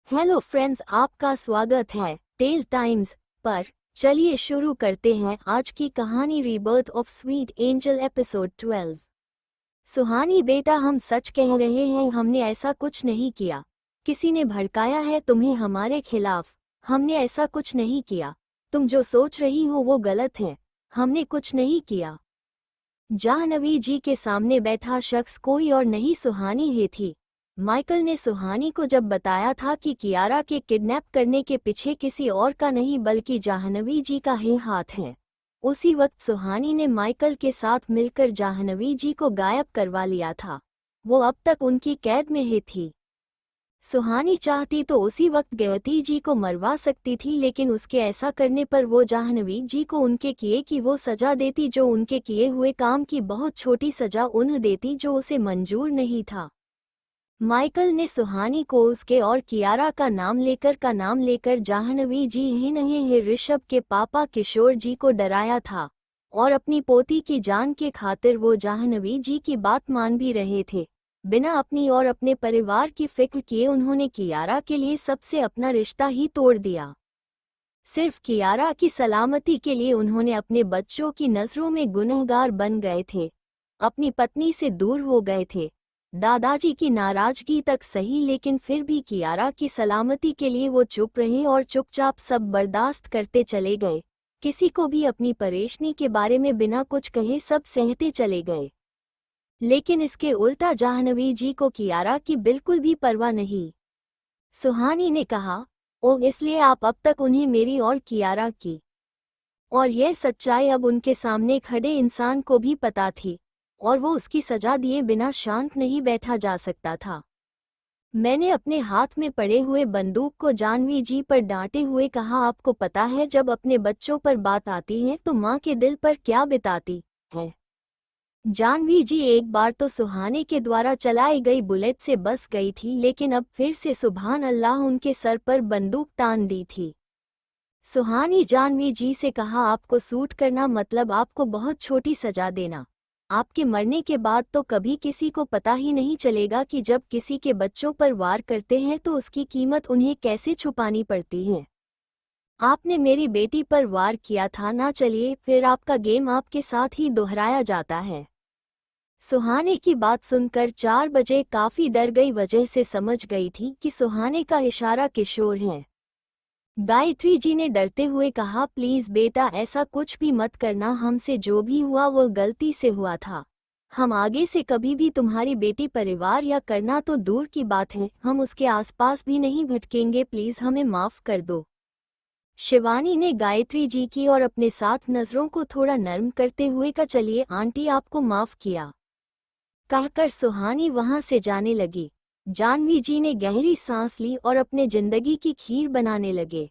Hello friends, आपका स्वागत है टेल टाइम्स पर। चलिए शुरू करते हैं आज की कहानी rebirth of sweet angel episode 12। सुहानी बेटा, हम सच कह रहे हैं, हमने ऐसा कुछ नहीं किया। किसी ने भड़काया है तुम्हें हमारे खिलाफ। हमने ऐसा कुछ नहीं किया। तुम जो सोच रही हो वो गलत है। हमने कुछ नहीं किया। जाह्नवी जी के सामने बैठा शख्स कोई और नहीं, सुहानी ही थी। माइकल ने सुहानी को जब बताया था कि कियारा के किडनैप करने के पीछे किसी और का नहीं बल्कि जाह्नवी जी का ही हाथ है, उसी वक्त सुहानी ने माइकल के साथ मिलकर जाह्नवी जी को गायब करवा लिया था। वो अब तक उनकी कैद में ही थी। सुहानी चाहती तो उसी वक्त गयती जी को मरवा सकती थी, लेकिन उसके ऐसा करने पर वो जाह्नवी जी को उनके किए की वो सजा देती जो उनके किए हुए काम की बहुत छोटी सजा उन्हें देती जो उसे मंजूर नहीं था। माइकल ने सुहानी को उसके और कियारा का नाम लेकर जाह्नवी जी ही नहीं ऋषभ के पापा किशोर जी को डराया था, और अपनी पोती की जान के खातिर वो जाह्नवी जी की बात मान भी रहे थे। बिना अपनी और अपने परिवार की फिक्र किए उन्होंने कियारा के लिए सबसे अपना रिश्ता ही तोड़ दिया। सिर्फ कियारा की सलामती के लिए उन्होंने अपने बच्चों की नज़रों में गुनहगार बन गए थे, अपनी पत्नी से दूर हो गए थे। दादाजी की नाराजगी तक सही, लेकिन फिर भी कियारा की सलामती के लिए वो चुप रहे और चुपचाप सब बर्दाश्त करते चले गए। किसी को भी अपनी परेशानी के बारे में बिना कुछ कहे सब सहते चले गए। लेकिन इसके उल्टा जाह्नवी जी को कियारा की बिल्कुल भी परवाह नहीं। सुहानी ने कहा, ओ इसलिए आप अब तक उन्हें मेरी और कियारा की और यह सच्चाई अब उनके सामने खड़े इंसान को भी पता थी, और वो उसकी सजा दिए बिना शांत नहीं बैठा जा सकता था। मैंने अपने हाथ में पड़े हुए बंदूक को जाह्नवी जी पर डांटे हुए कहा, आपको पता है जब अपने बच्चों पर बात आती है तो माँ के दिल पर क्या बिताती है। जाह्नवी जी एक बार तो सुहाने के द्वारा चलाई गई बुलेट से बस गई थी, लेकिन अब फिर से सुभान अल्लाह उनके सर पर बंदूक तान दी थी। सुहानी जाह्नवी जी से कहा, आपको सूट करना मतलब आपको बहुत छोटी सजा देना। आपके मरने के बाद तो कभी किसी को पता ही नहीं चलेगा कि जब किसी के बच्चों पर वार करते हैं तो उसकी कीमत उन्हें कैसे छुपानी पड़ती है। आपने मेरी बेटी पर वार किया था ना, चलिए फिर आपका गेम आपके साथ ही दोहराया जाता है। सुहाने की बात सुनकर 4 बजे काफी डर गई, वजह से समझ गई थी कि सुहाने का इशारा किशोर है। गायत्री जी ने डरते हुए कहा, प्लीज बेटा ऐसा कुछ भी मत करना, हमसे जो भी हुआ वो गलती से हुआ था। हम आगे से कभी भी तुम्हारी बेटी परिवार या करना तो दूर की बात है, हम उसके आसपास भी नहीं भटकेंगे, प्लीज हमें माफ कर दो। शिवानी ने गायत्री जी की और अपने साथ नजरों को थोड़ा नर्म करते हुए कहा, चलिए आंटी आपको माफ किया, कहकर सुहानी वहां से जाने लगी। जाह्नवी जी ने गहरी सांस ली और अपने जिंदगी की खीर बनाने लगे।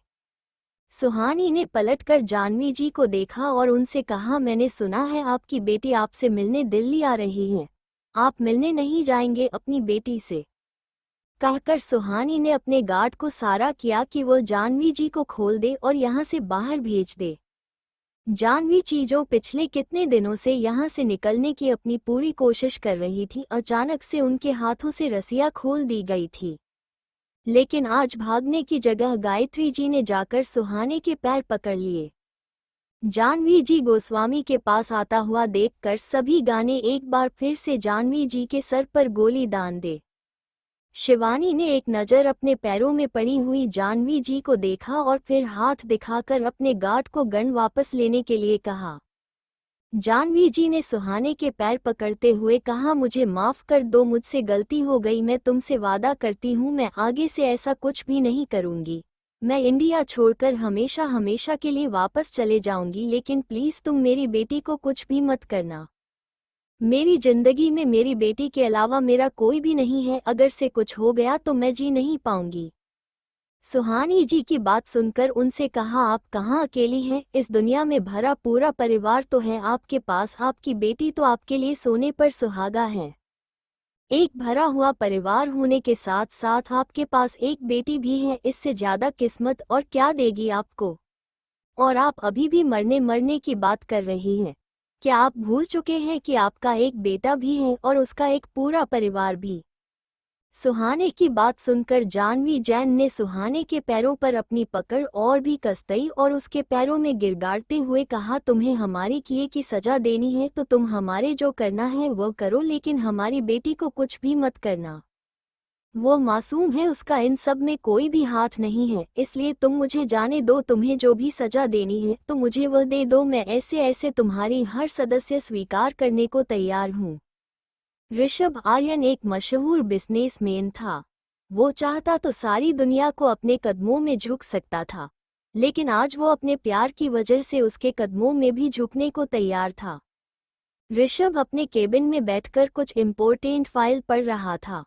सुहानी ने पलटकर जाह्नवी जी को देखा और उनसे कहा, मैंने सुना है आपकी बेटी आपसे मिलने दिल्ली आ रही है, आप मिलने नहीं जाएंगे अपनी बेटी से। कहकर सुहानी ने अपने गार्ड को सारा किया कि वो जाह्नवी जी को खोल दे और यहाँ से बाहर भेज दे। जाह्नवी चीजों पिछले कितने दिनों से यहाँ से निकलने की अपनी पूरी कोशिश कर रही थी, अचानक से उनके हाथों से रस्सियां खोल दी गई थी। लेकिन आज भागने की जगह गायत्री जी ने जाकर सुहाने के पैर पकड़ लिए। जाह्नवी जी गोस्वामी के पास आता हुआ देखकर सभी गाने एक बार फिर से जाह्नवी जी के सर पर गोली दान दे। शिवानी ने एक नज़र अपने पैरों में पड़ी हुई जाह्नवी जी को देखा और फिर हाथ दिखाकर अपने गार्ड को गन वापस लेने के लिए कहा। जाह्नवी जी ने सुहाने के पैर पकड़ते हुए कहा, मुझे माफ कर दो, मुझसे गलती हो गई, मैं तुमसे वादा करती हूँ मैं आगे से ऐसा कुछ भी नहीं करूँगी। मैं इंडिया छोड़कर हमेशा हमेशा के लिए वापस चले जाऊंगी, लेकिन प्लीज़ तुम मेरी बेटी को कुछ भी मत करना। मेरी जिंदगी में मेरी बेटी के अलावा मेरा कोई भी नहीं है, अगर से कुछ हो गया तो मैं जी नहीं पाऊंगी। सुहानी जी की बात सुनकर उनसे कहा, आप कहाँ अकेली हैं, इस दुनिया में भरा पूरा परिवार तो है आपके पास, आपकी बेटी तो आपके लिए सोने पर सुहागा है। एक भरा हुआ परिवार होने के साथ साथ आपके पास एक बेटी भी है, इससे ज्यादा किस्मत और क्या देगी आपको। और आप अभी भी मरने मरने की बात कर रही हैं। क्या आप भूल चुके हैं कि आपका एक बेटा भी है और उसका एक पूरा परिवार भी। सुहाने की बात सुनकर जाह्नवी जैन ने सुहाने के पैरों पर अपनी पकड़ और भी कसतई और उसके पैरों में गिड़गिड़ाते हुए कहा, तुम्हें हमारे किए की सजा देनी है तो तुम हमारे जो करना है वो करो, लेकिन हमारी बेटी को कुछ भी मत करना। वो मासूम है, उसका इन सब में कोई भी हाथ नहीं है, इसलिए तुम मुझे जाने दो। तुम्हें जो भी सजा देनी है तो मुझे वह दे दो, मैं ऐसे ऐसे तुम्हारी हर सदस्य स्वीकार करने को तैयार हूँ। ऋषभ आर्यन एक मशहूर बिजनेसमैन था। वो चाहता तो सारी दुनिया को अपने कदमों में झुक सकता था, लेकिन आज वो अपने प्यार की वजह से उसके कदमों में भी झुकने को तैयार था। ऋषभ अपने केबिन में बैठकर कुछ इम्पोर्टेंट फाइल पढ़ रहा था।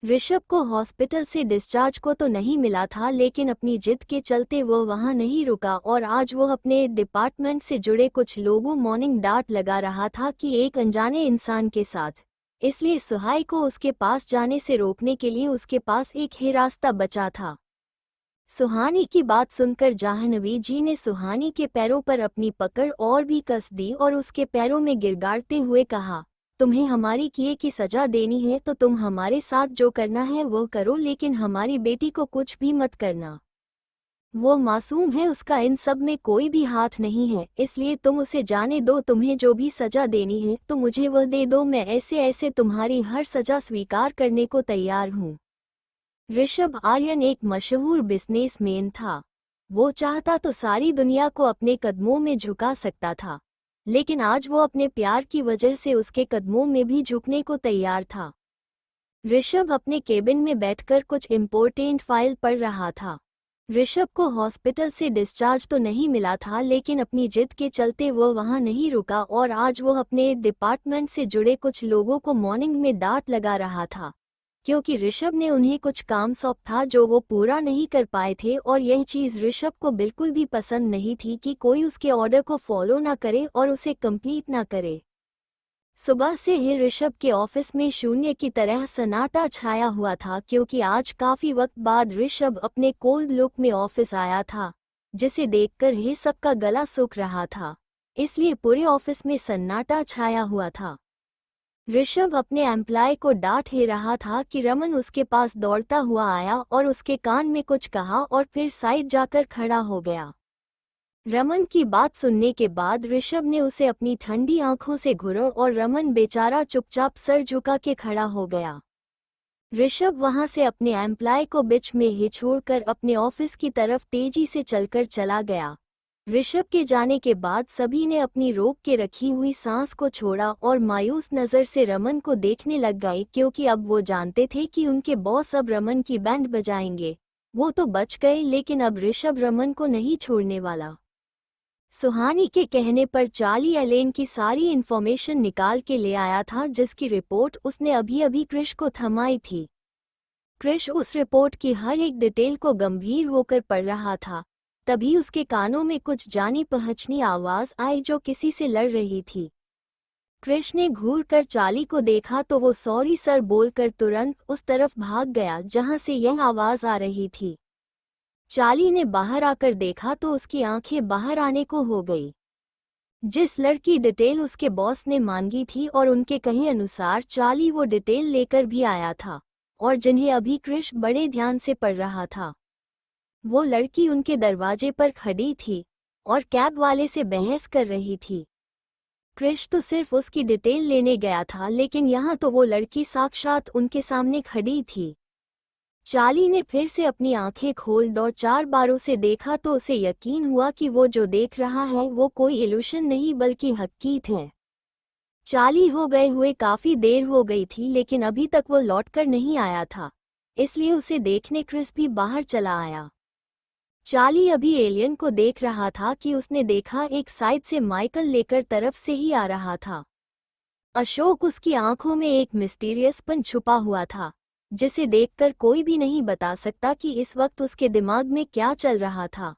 ऋषभ को हॉस्पिटल से डिस्चार्ज को तो नहीं मिला था, लेकिन अपनी जिद के चलते वो वहां नहीं रुका और आज वो अपने डिपार्टमेंट से जुड़े कुछ लोगों मॉर्निंग डांट लगा रहा था कि एक अनजाने इंसान के साथ। इसलिए सुहाई को उसके पास जाने से रोकने के लिए उसके पास एक ही रास्ता बचा था। सुहानी की बात सुनकर जाह्नवी जी ने सुहानी के पैरों पर अपनी पकड़ और भी कस दी और उसके पैरों में गिड़गिड़ाते हुए कहा, तुम्हें हमारी किए की सजा देनी है तो तुम हमारे साथ जो करना है वो करो, लेकिन हमारी बेटी को कुछ भी मत करना। वो मासूम है, उसका इन सब में कोई भी हाथ नहीं है, इसलिए तुम उसे जाने दो। तुम्हें जो भी सजा देनी है तो मुझे वह दे दो, मैं ऐसे ऐसे तुम्हारी हर सजा स्वीकार करने को तैयार हूँ। ऋषभ आर्यन एक मशहूर बिजनेसमैन था। वो चाहता तो सारी दुनिया को अपने कदमों में झुका सकता था, लेकिन आज वो अपने प्यार की वजह से उसके कदमों में भी झुकने को तैयार था। ऋषभ अपने केबिन में बैठकर कुछ इम्पोर्टेंट फाइल पढ़ रहा था। ऋषभ को हॉस्पिटल से डिस्चार्ज तो नहीं मिला था, लेकिन अपनी जिद के चलते वो वहां नहीं रुका और आज वो अपने डिपार्टमेंट से जुड़े कुछ लोगों को मॉर्निंग में डांट लगा रहा था, क्योंकि ऋषभ ने उन्हें कुछ काम सौंप था जो वो पूरा नहीं कर पाए थे और यह चीज़ ऋषभ को बिल्कुल भी पसंद नहीं थी कि कोई उसके ऑर्डर को फॉलो ना करे और उसे कंप्लीट ना करे। सुबह से ही ऋषभ के ऑफिस में शून्य की तरह सन्नाटा छाया हुआ था, क्योंकि आज काफी वक्त बाद ऋषभ अपने कोल्ड लुक में ऑफिस आया था, जिसे देखकर ही सबका गला सूख रहा था। इसलिए पूरे ऑफिस में सन्नाटा छाया हुआ था। ऋषभ अपने एम्प्लॉय को डांट ही रहा था कि रमन उसके पास दौड़ता हुआ आया और उसके कान में कुछ कहा और फिर साइड जाकर खड़ा हो गया। रमन की बात सुनने के बाद ऋषभ ने उसे अपनी ठंडी आंखों से घूरा और रमन बेचारा चुपचाप सर झुका के खड़ा हो गया। ऋषभ वहां से अपने एम्प्लॉय को बीच में ही छोड़कर अपने ऑफिस की तरफ तेजी से चलकर चला गया। ऋषभ के जाने के बाद सभी ने अपनी रोक के रखी हुई सांस को छोड़ा और मायूस नजर से रमन को देखने लग गए, क्योंकि अब वो जानते थे कि उनके बॉस अब रमन की बैंड बजाएंगे। वो तो बच गए, लेकिन अब ऋषभ रमन को नहीं छोड़ने वाला। सुहानी के कहने पर चार्ली एलेन की सारी इन्फॉर्मेशन निकाल के ले आया था, जिसकी रिपोर्ट उसने अभी अभी क्रिश को थमाई थी। क्रिश उस रिपोर्ट की हर एक डिटेल को गंभीर होकर पढ़ रहा था। तभी उसके कानों में कुछ जानी पहचानी आवाज आई जो किसी से लड़ रही थी। क्रिश ने घूर कर चार्ली को देखा तो वो सॉरी सर बोलकर तुरंत उस तरफ भाग गया जहां से यह आवाज आ रही थी। चार्ली ने बाहर आकर देखा तो उसकी आंखें बाहर आने को हो गई। जिस लड़की डिटेल उसके बॉस ने मांगी थी और उनके कहे अनुसार चार्ली वो डिटेल लेकर भी आया था, और जिन्हें अभी क्रिश बड़े ध्यान से पढ़ रहा था। वो लड़की उनके दरवाजे पर खड़ी थी और कैब वाले से बहस कर रही थी। क्रिश तो सिर्फ उसकी डिटेल लेने गया था, लेकिन यहाँ तो वो लड़की साक्षात उनके सामने खड़ी थी। चार्ली ने फिर से अपनी आंखें खोल और 4 बारों से देखा तो उसे यकीन हुआ कि वो जो देख रहा है वो कोई इल्यूशन नहीं बल्कि हकीकत है। चार्ली हो गए हुए काफी देर हो गई थी, लेकिन अभी तक वो लौटकर नहीं आया था, इसलिए उसे देखने क्रिस भी बाहर चला आया। चार्ली अभी एलियन को देख रहा था कि उसने देखा एक साइड से माइकल लेकर तरफ से ही आ रहा था। अशोक उसकी आंखों में एक मिस्टीरियसपन छुपा हुआ था, जिसे देखकर कोई भी नहीं बता सकता कि इस वक्त उसके दिमाग में क्या चल रहा था।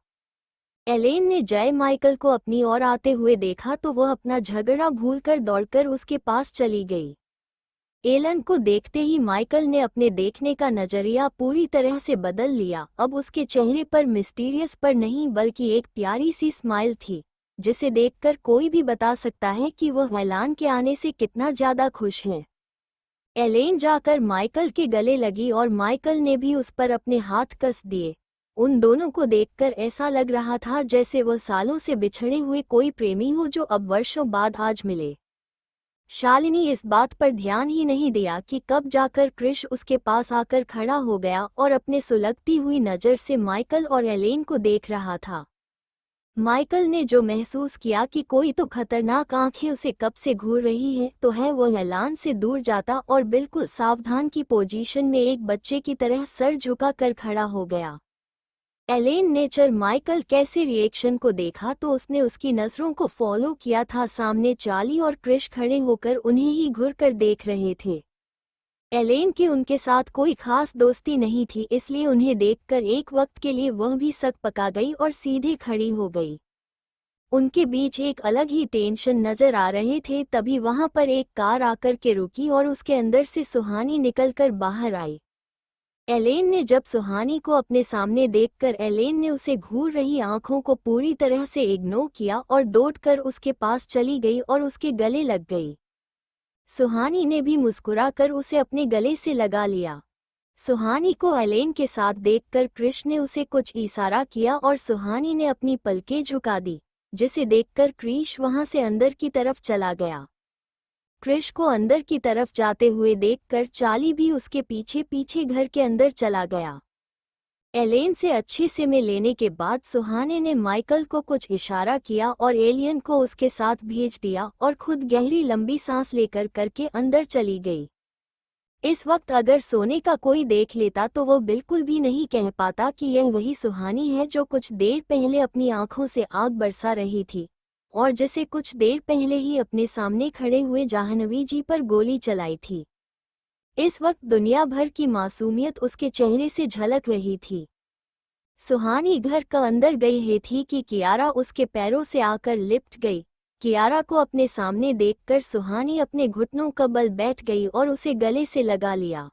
एलेन ने जय माइकल को अपनी ओर आते हुए देखा तो वह अपना झगड़ा भूलकर दौड़कर उसके पास चली गई। एलन को देखते ही माइकल ने अपने देखने का नजरिया पूरी तरह से बदल लिया। अब उसके चेहरे पर मिस्टीरियस पर नहीं बल्कि एक प्यारी सी स्माइल थी, जिसे देखकर कोई भी बता सकता है कि वह एलन के आने से कितना ज्यादा खुश है। एलेन जाकर माइकल के गले लगी और माइकल ने भी उस पर अपने हाथ कस दिए। उन दोनों को देखकर ऐसा लग रहा था जैसे वह सालों से बिछड़े हुए कोई प्रेमी हो जो अब वर्षों बाद आज मिले। शालिनी इस बात पर ध्यान ही नहीं दिया कि कब जाकर क्रिश उसके पास आकर खड़ा हो गया और अपने सुलगती हुई नज़र से माइकल और एलेन को देख रहा था। माइकल ने जो महसूस किया कि कोई तो खतरनाक आंखें उसे कब से घूर रही है तो है वह एलान से दूर जाता और बिल्कुल सावधान की पोजीशन में एक बच्चे की तरह सर झुका कर खड़ा हो गया। एलेन ने माइकल कैसे रिएक्शन को देखा तो उसने उसकी नज़रों को फॉलो किया था। सामने चार्ली और क्रिश खड़े होकर उन्हें ही घुर कर देख रहे थे। एलेन के उनके साथ कोई खास दोस्ती नहीं थी, इसलिए उन्हें देखकर एक वक्त के लिए वह भी सक पका गई और सीधे खड़ी हो गई। उनके बीच एक अलग ही टेंशन नजर आ रहे थे। तभी वहां पर एक कार आकर के रुकी और उसके अंदर से सुहानी निकलकर बाहर आई। एलेन ने जब सुहानी को अपने सामने देखकर एलेन ने उसे घूर रही आंखों को पूरी तरह से इग्नोर किया और दौड़कर उसके पास चली गई और उसके गले लग गई। सुहानी ने भी मुस्कुराकर उसे अपने गले से लगा लिया। सुहानी को एलेन के साथ देखकर क्रिश ने उसे कुछ इशारा किया और सुहानी ने अपनी पलकें झुका दी, जिसे देखकर क्रिश वहां से अंदर की तरफ चला गया। क्रिश को अंदर की तरफ जाते हुए देखकर चार्ली भी उसके पीछे पीछे घर के अंदर चला गया। एलेन से अच्छे से मिल लेने के बाद सुहाने ने माइकल को कुछ इशारा किया और एलियन को उसके साथ भेज दिया और खुद गहरी लंबी सांस लेकर करके अंदर चली गई। इस वक्त अगर सोने का कोई देख लेता तो वो बिल्कुल भी नहीं कह पाता कि यह वही सुहानी है जो कुछ देर पहले अपनी आंखों से आग बरसा रही थी और जिसे कुछ देर पहले ही अपने सामने खड़े हुए जाह्नवी जी पर गोली चलाई थी। इस वक्त दुनिया भर की मासूमियत उसके चेहरे से झलक रही थी। सुहानी घर का अंदर गई ही थी कि कियारा उसके पैरों से आकर लिपट गई। कियारा को अपने सामने देखकर सुहानी अपने घुटनों का बल बैठ गई और उसे गले से लगा लिया।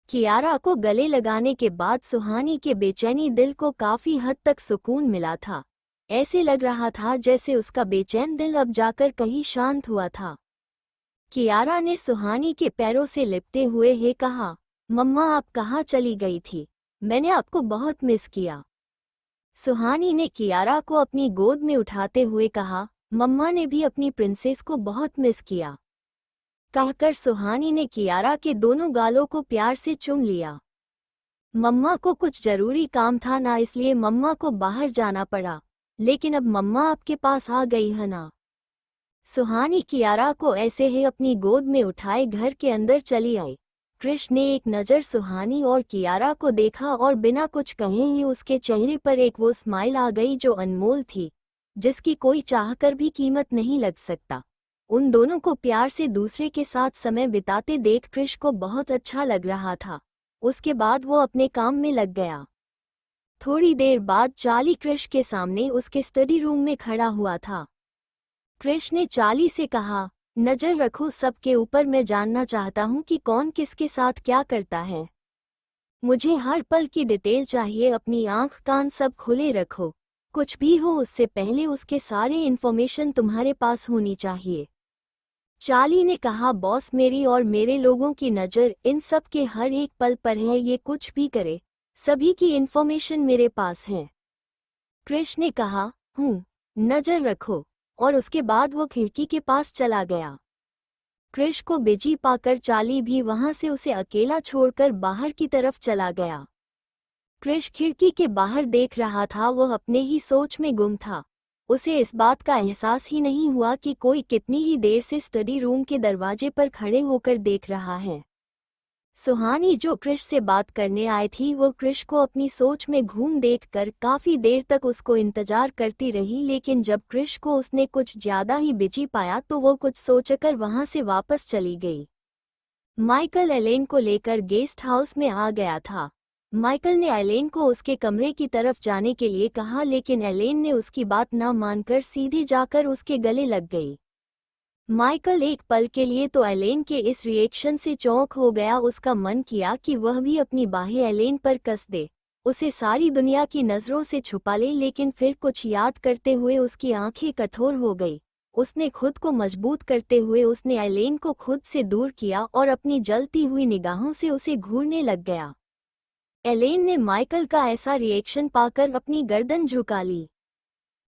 कियारा को गले लगाने के बाद सुहानी के बेचैनी दिल को काफी हद तक सुकून मिला था। ऐसे लग रहा था जैसे उसका बेचैन दिल अब जाकर कहीं शांत हुआ था। कियारा ने सुहानी के पैरों से लिपटे हुए ही कहा, मम्मा आप कहाँ चली गई थी? मैंने आपको बहुत मिस किया। सुहानी ने कियारा को अपनी गोद में उठाते हुए कहा, मम्मा ने भी अपनी प्रिंसेस को बहुत मिस किया। कहकर सुहानी ने कियारा के दोनों गालों को प्यार से चूम लिया। मम्मा को कुछ जरूरी काम था ना, इसलिए मम्मा को बाहर जाना पड़ा, लेकिन अब मम्मा आपके पास आ गई है ना। सुहानी कियारा को ऐसे ही अपनी गोद में उठाए घर के अंदर चली आई। क्रिश ने एक नज़र सुहानी और कियारा को देखा और बिना कुछ कहे ही उसके चेहरे पर एक वो स्माइल आ गई जो अनमोल थी, जिसकी कोई चाहकर भी कीमत नहीं लग सकता। उन दोनों को प्यार से दूसरे के साथ समय बिताते देख क्रिश को बहुत अच्छा लग रहा था। उसके बाद वो अपने काम में लग गया। थोड़ी देर बाद चार्ली क्रिश के सामने उसके स्टडी रूम में खड़ा हुआ था। क्रिश ने चार्ली से कहा, नज़र रखो सबके ऊपर, मैं जानना चाहता हूँ कि कौन किसके साथ क्या करता है। मुझे हर पल की डिटेल चाहिए, अपनी आंख कान सब खुले रखो। कुछ भी हो उससे पहले उसके सारे इन्फॉर्मेशन तुम्हारे पास होनी चाहिए। चार्ली ने कहा, बॉस मेरी और मेरे लोगों की नज़र इन सब के हर एक पल पर है, ये कुछ भी करे सभी की इन्फॉर्मेशन मेरे पास है। क्रिश ने कहा, नज़र रखो, और उसके बाद वो खिड़की के पास चला गया। क्रिश को बिजी पाकर चार्ली भी वहां से उसे अकेला छोड़कर बाहर की तरफ चला गया। क्रिश खिड़की के बाहर देख रहा था, वह अपने ही सोच में गुम था। उसे इस बात का एहसास ही नहीं हुआ कि कोई कितनी ही देर से स्टडी रूम के दरवाजे पर खड़े होकर देख रहा है। सुहानी जो क्रिश से बात करने आई थी, वो क्रिश को अपनी सोच में घूम देखकर काफी देर तक उसको इंतजार करती रही, लेकिन जब क्रिश को उसने कुछ ज्यादा ही बिजी पाया तो वो कुछ सोचकर वहां से वापस चली गई। माइकल एलेन को लेकर गेस्ट हाउस में आ गया था। माइकल ने एलेन को उसके कमरे की तरफ जाने के लिए कहा, लेकिन एलेन ने उसकी बात न मानकर सीधे जाकर उसके गले लग गई। माइकल एक पल के लिए तो एलेन के इस रिएक्शन से चौंक हो गया। उसका मन किया कि वह भी अपनी बाहें एलेन पर कस दे, उसे सारी दुनिया की नज़रों से छुपा ले, लेकिन फिर कुछ याद करते हुए उसकी आंखें कठोर हो गई। उसने खुद को मजबूत करते हुए उसने एलेन को खुद से दूर किया और अपनी जलती हुई निगाहों से उसे घूरने लग गया। एलेन ने माइकल का ऐसा रिएक्शन पाकर अपनी गर्दन झुका ली।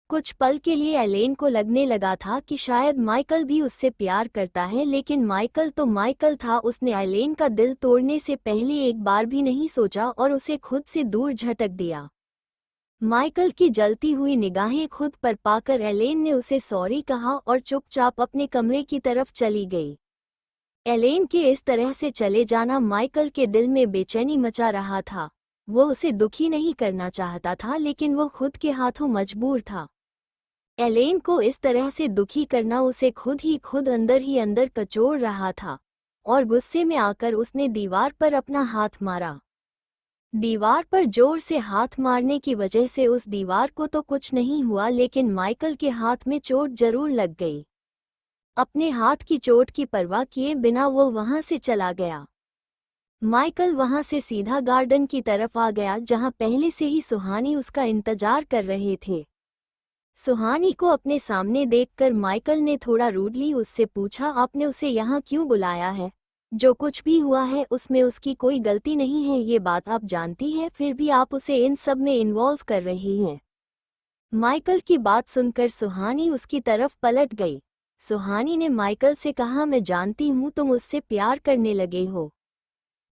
कुछ पल के लिए एलेन को लगने लगा था कि शायद माइकल भी उससे प्यार करता है, लेकिन माइकल तो माइकल था। उसने एलेन का दिल तोड़ने से पहले एक बार भी नहीं सोचा और उसे खुद से दूर झटक दिया। माइकल की जलती हुई निगाहें खुद पर पाकर एलेन ने उसे सॉरी कहा और चुपचाप अपने कमरे की तरफ चली गई। एलेन के इस तरह से चले जाना माइकल के दिल में बेचैनी मचा रहा था। वो उसे दुखी नहीं करना चाहता था, लेकिन वो खुद के हाथों मजबूर था। एलेन को इस तरह से दुखी करना उसे खुद ही अंदर कचोड़ रहा था और गुस्से में आकर उसने दीवार पर अपना हाथ मारा। दीवार पर जोर से हाथ मारने की वजह से उस दीवार को तो कुछ नहीं हुआ, लेकिन माइकल के हाथ में चोट जरूर लग गई। अपने हाथ की चोट की परवाह किए बिना वो वहां से चला गया। माइकल वहां से सीधा गार्डन की तरफ आ गया, जहां पहले से ही सुहानी उसका इंतजार कर रहे थे। सुहानी को अपने सामने देखकर माइकल ने थोड़ा रूडली उससे पूछा, आपने उसे यहाँ क्यों बुलाया है? जो कुछ भी हुआ है उसमें उसकी कोई गलती नहीं है, ये बात आप जानती हैं, फिर भी आप उसे इन सब में इन्वॉल्व कर रही हैं। माइकल की बात सुनकर सुहानी उसकी तरफ पलट गई। सुहानी ने माइकल से कहा, मैं जानती हूँ तुम उससे प्यार करने लगे हो।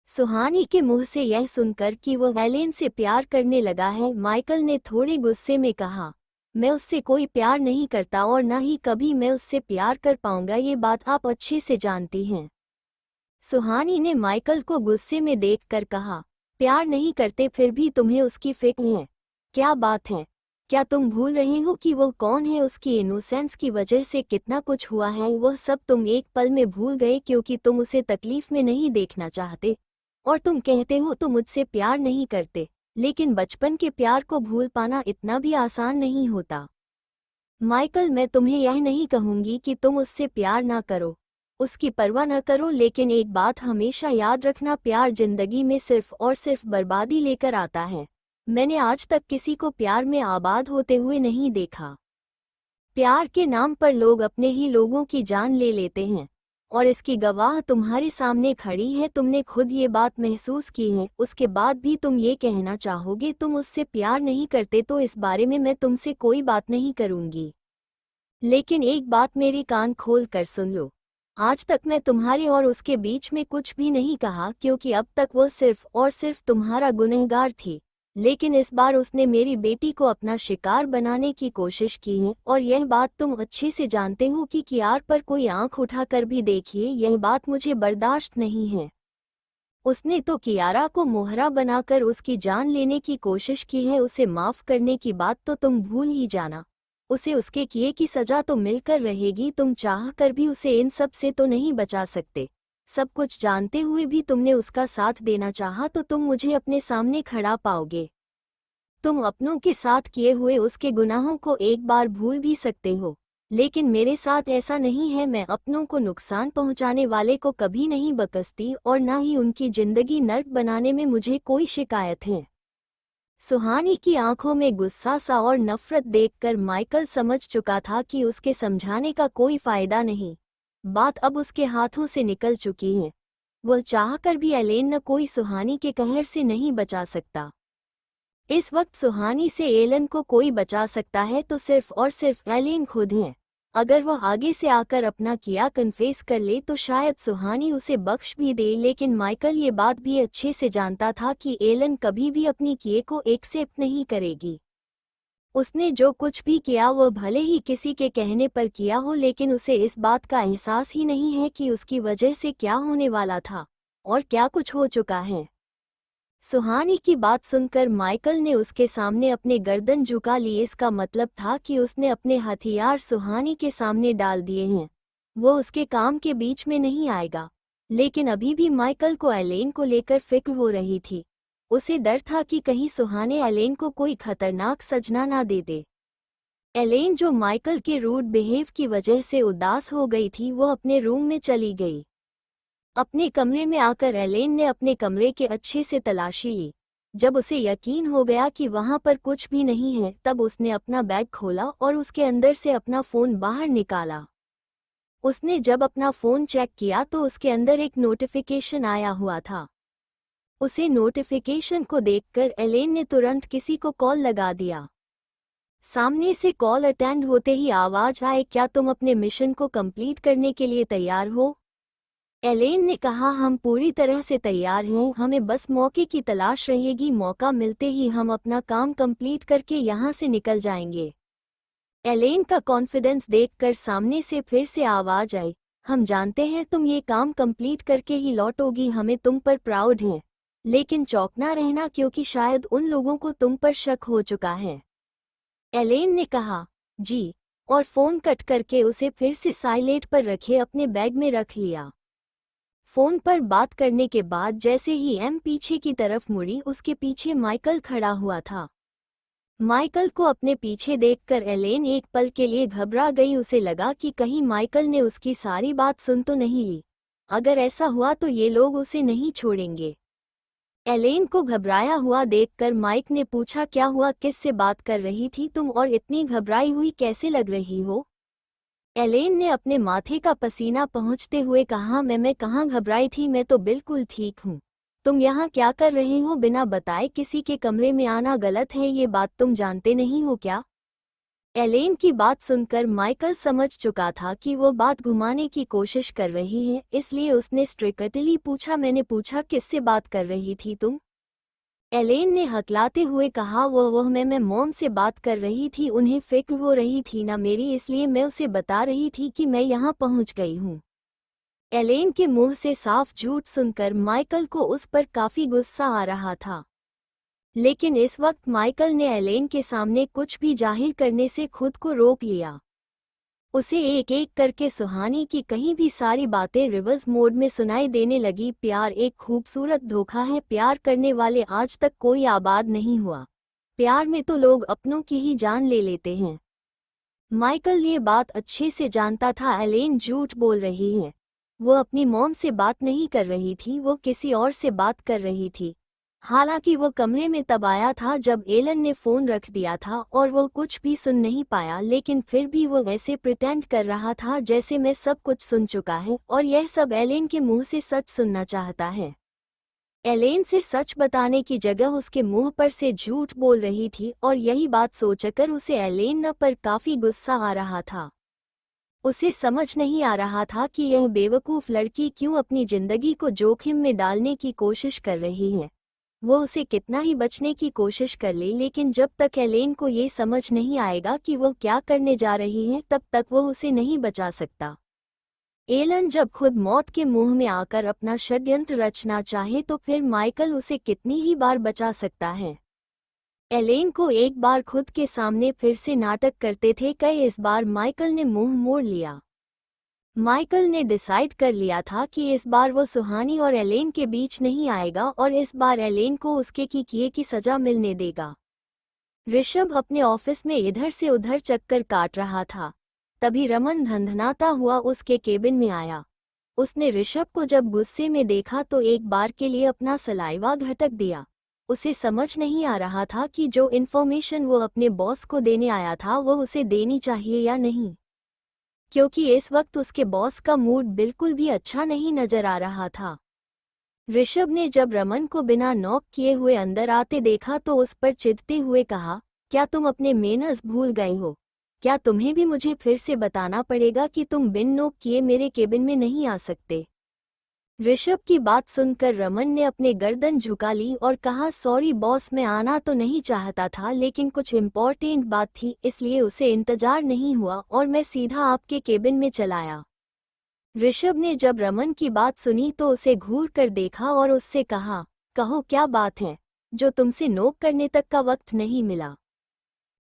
सुहानी के मुंह से यह सुनकर कि वो एलेन से प्यार करने लगा है, माइकल ने थोड़े गुस्से में कहा, मैं उससे कोई प्यार नहीं करता और ना ही कभी मैं उससे प्यार कर पाऊंगा, ये बात आप अच्छे से जानती हैं। सुहानी ने माइकल को गुस्से में देखकर कहा, प्यार नहीं करते फिर भी तुम्हें उसकी फिक्र है? क्या बात है? क्या तुम भूल रहे हो कि वो कौन है? उसकी इनोसेंस की वजह से कितना कुछ हुआ है, वह सब तुम एक पल में भूल गए क्योंकि तुम उसे तकलीफ में नहीं देखना चाहते। और तुम कहते हो तुम मुझसे प्यार नहीं करते, लेकिन बचपन के प्यार को भूल पाना इतना भी आसान नहीं होता। माइकल, मैं तुम्हें यह नहीं कहूंगी कि तुम उससे प्यार ना करो, उसकी परवाह न करो, लेकिन एक बात हमेशा याद रखना, प्यार जिंदगी में सिर्फ और सिर्फ बर्बादी लेकर आता है। मैंने आज तक किसी को प्यार में आबाद होते हुए नहीं देखा। प्यार के नाम पर लोग अपने ही लोगों की जान ले लेते हैं और इसकी गवाह तुम्हारे सामने खड़ी है। तुमने खुद ये बात महसूस की है, उसके बाद भी तुम ये कहना चाहोगे तुम उससे प्यार नहीं करते, तो इस बारे में मैं तुमसे कोई बात नहीं करूंगी। लेकिन एक बात मेरी कान खोल कर सुन लो, आज तक मैं तुम्हारे और उसके बीच में कुछ भी नहीं कहा, क्योंकि अब तक वो सिर्फ और सिर्फ तुम्हारा गुनहगार थी। लेकिन इस बार उसने मेरी बेटी को अपना शिकार बनाने की कोशिश की है, और यह बात तुम अच्छे से जानते हो कि कियार पर कोई आंख उठाकर भी देखिए, यह बात मुझे बर्दाश्त नहीं है। उसने तो कियारा को मोहरा बनाकर उसकी जान लेने की कोशिश की है, उसे माफ करने की बात तो तुम भूल ही जाना। उसे उसके किए की सजा तो मिलकर रहेगी, तुम चाह कर भी उसे इन सब से तो नहीं बचा सकते। सब कुछ जानते हुए भी तुमने उसका साथ देना चाहा तो तुम मुझे अपने सामने खड़ा पाओगे। तुम अपनों के साथ किए हुए उसके गुनाहों को एक बार भूल भी सकते हो, लेकिन मेरे साथ ऐसा नहीं है। मैं अपनों को नुकसान पहुंचाने वाले को कभी नहीं बकसती और ना ही उनकी जिंदगी नर्क बनाने में मुझे कोई शिकायत है। सुहानी की आंखों में गुस्सा सा और नफरत देखकर माइकल समझ चुका था कि उसके समझाने का कोई फायदा नहीं। बात अब उसके हाथों से निकल चुकी है। वह चाहकर भी एलेन न कोई सुहानी के कहर से नहीं बचा सकता। इस वक्त सुहानी से एलन को कोई बचा सकता है तो सिर्फ और सिर्फ एलेन खुद है। अगर वह आगे से आकर अपना किया कन्फेस कर ले तो शायद सुहानी उसे बख्श भी दे, लेकिन माइकल ये बात भी अच्छे से जानता था कि एलन कभी भी अपनी किए को एक्सेप्ट नहीं करेगी। उसने जो कुछ भी किया वह भले ही किसी के कहने पर किया हो, लेकिन उसे इस बात का एहसास ही नहीं है कि उसकी वजह से क्या होने वाला था और क्या कुछ हो चुका है। सुहानी की बात सुनकर माइकल ने उसके सामने अपने गर्दन झुका ली। इसका मतलब था कि उसने अपने हथियार सुहानी के सामने डाल दिए हैं। वो उसके काम के बीच में नहीं आएगा। लेकिन अभी भी माइकल को एलेन को लेकर फिक्र हो रही थी। उसे डर था कि कहीं सुहाने एलेन को कोई खतरनाक सजना ना दे दे। एलेन, जो माइकल के रूड बिहेव की वजह से उदास हो गई थी, वो अपने रूम में चली गई। अपने कमरे में आकर एलेन ने अपने कमरे के अच्छे से तलाशी ली। जब उसे यकीन हो गया कि वहां पर कुछ भी नहीं है, तब उसने अपना बैग खोला और उसके अंदर से अपना फ़ोन बाहर निकाला। उसने जब अपना फ़ोन चेक किया तो उसके अंदर एक नोटिफिकेशन आया हुआ था। उसे नोटिफिकेशन को देखकर एलेन ने तुरंत किसी को कॉल लगा दिया। सामने से कॉल अटेंड होते ही आवाज़ आए, क्या तुम अपने मिशन को कंप्लीट करने के लिए तैयार हो? एलेन ने कहा, हम पूरी तरह से तैयार हैं, हमें बस मौके की तलाश रहेगी, मौका मिलते ही हम अपना काम कंप्लीट करके यहाँ से निकल जाएंगे। एलेन का कॉन्फिडेंस देखकर सामने से फिर से आवाज आई, हम जानते हैं तुम ये काम कंप्लीट करके ही लौटोगी, हमें तुम पर प्राउड है, लेकिन चौंकना रहना क्योंकि शायद उन लोगों को तुम पर शक हो चुका है। एलेन ने कहा, जी, और फ़ोन कट करके उसे फिर से साइलेंट पर रखे अपने बैग में रख लिया। फ़ोन पर बात करने के बाद जैसे ही एम पीछे की तरफ मुड़ी, उसके पीछे माइकल खड़ा हुआ था। माइकल को अपने पीछे देखकर एलेन एक पल के लिए घबरा गई, उसे लगा कि कहीं माइकल ने उसकी सारी बात सुन तो नहीं ली। अगर ऐसा हुआ तो ये लोग उसे नहीं छोड़ेंगे। एलेन को घबराया हुआ देखकर माइक ने पूछा, क्या हुआ, किससे बात कर रही थी तुम और इतनी घबराई हुई कैसे लग रही हो? एलेन ने अपने माथे का पसीना पोंछते हुए कहा, मैं कहाँ घबराई थी, मैं तो बिल्कुल ठीक हूँ। तुम यहाँ क्या कर रहे हो? बिना बताए किसी के कमरे में आना गलत है, ये बात तुम जानते नहीं हो क्या? एलेन की बात सुनकर माइकल समझ चुका था कि वो बात घुमाने की कोशिश कर रही है, इसलिए उसने स्ट्रिक्टली पूछा, मैंने पूछा किससे बात कर रही थी तुम? एलेन ने हकलाते हुए कहा, मैं मॉम से बात कर रही थी, उन्हें फिक्र हो रही थी ना मेरी, इसलिए मैं उसे बता रही थी कि मैं यहाँ पहुँच गई हूँ। एलेन के मुंह से साफ झूठ सुनकर माइकल को उस पर काफ़ी गुस्सा आ रहा था। लेकिन इस वक्त माइकल ने एलेन के सामने कुछ भी जाहिर करने से खुद को रोक लिया। उसे एक एक करके सुहानी की कहीं भी सारी बातें रिवर्स मोड में सुनाई देने लगी। प्यार एक खूबसूरत धोखा है, प्यार करने वाले आज तक कोई आबाद नहीं हुआ, प्यार में तो लोग अपनों की ही जान ले लेते हैं। माइकल ये बात अच्छे से जानता था, एलेन झूठ बोल रही है। वो अपनी मॉम से बात नहीं कर रही थी, वो किसी और से बात कर रही थी। हालांकि वो कमरे में तब आया था जब एलन ने फ़ोन रख दिया था और वो कुछ भी सुन नहीं पाया, लेकिन फिर भी वो वैसे प्रिटेंड कर रहा था जैसे मैं सब कुछ सुन चुका है और यह सब एलेन के मुंह से सच सुनना चाहता है। एलेन से सच बताने की जगह उसके मुंह पर से झूठ बोल रही थी और यही बात सोचकर उसे एलेन पर काफ़ी गुस्सा आ रहा था। उसे समझ नहीं आ रहा था कि यह बेवकूफ़ लड़की क्यों अपनी ज़िंदगी को जोखिम में डालने की कोशिश कर रही है। वो उसे कितना ही बचने की कोशिश कर ले, लेकिन जब तक एलेन को ये समझ नहीं आएगा कि वो क्या करने जा रही है, तब तक वो उसे नहीं बचा सकता। एलन जब खुद मौत के मुंह में आकर अपना षड्यंत्र रचना चाहे तो फिर माइकल उसे कितनी ही बार बचा सकता है। एलेन को एक बार खुद के सामने फिर से नाटक करते थे कई, इस बार माइकल ने मुंह मोड़ लिया। माइकल ने डिसाइड कर लिया था कि इस बार वो सुहानी और एलेन के बीच नहीं आएगा और इस बार एलेन को उसके किए की सजा मिलने देगा। ऋषभ अपने ऑफिस में इधर से उधर चक्कर काट रहा था। तभी रमन धंधनाता हुआ उसके केबिन में आया। उसने ऋषभ को जब गुस्से में देखा तो एक बार के लिए अपना सलाइवा घटक दिया। उसे समझ नहीं आ रहा था कि जो इन्फॉर्मेशन वो अपने बॉस को देने आया था वो उसे देनी चाहिए या नहीं, क्योंकि इस वक्त उसके बॉस का मूड बिल्कुल भी अच्छा नहीं नजर आ रहा था। ऋषभ ने जब रमन को बिना नॉक किए हुए अंदर आते देखा तो उस पर चिढ़ते हुए कहा, क्या तुम अपने मैनर्स भूल गए हो? क्या तुम्हें भी मुझे फिर से बताना पड़ेगा कि तुम बिन नॉक किए मेरे केबिन में नहीं आ सकते? ऋषभ की बात सुनकर रमन ने अपने गर्दन झुका ली और कहा, सॉरी बॉस, मैं आना तो नहीं चाहता था लेकिन कुछ इम्पोर्टेंट बात थी, इसलिए उसे इंतजार नहीं हुआ और मैं सीधा आपके केबिन में चलाया। ऋषभ ने जब रमन की बात सुनी तो उसे घूर कर देखा और उससे कहा, कहो क्या बात है जो तुमसे नोक करने तक का वक्त नहीं मिला?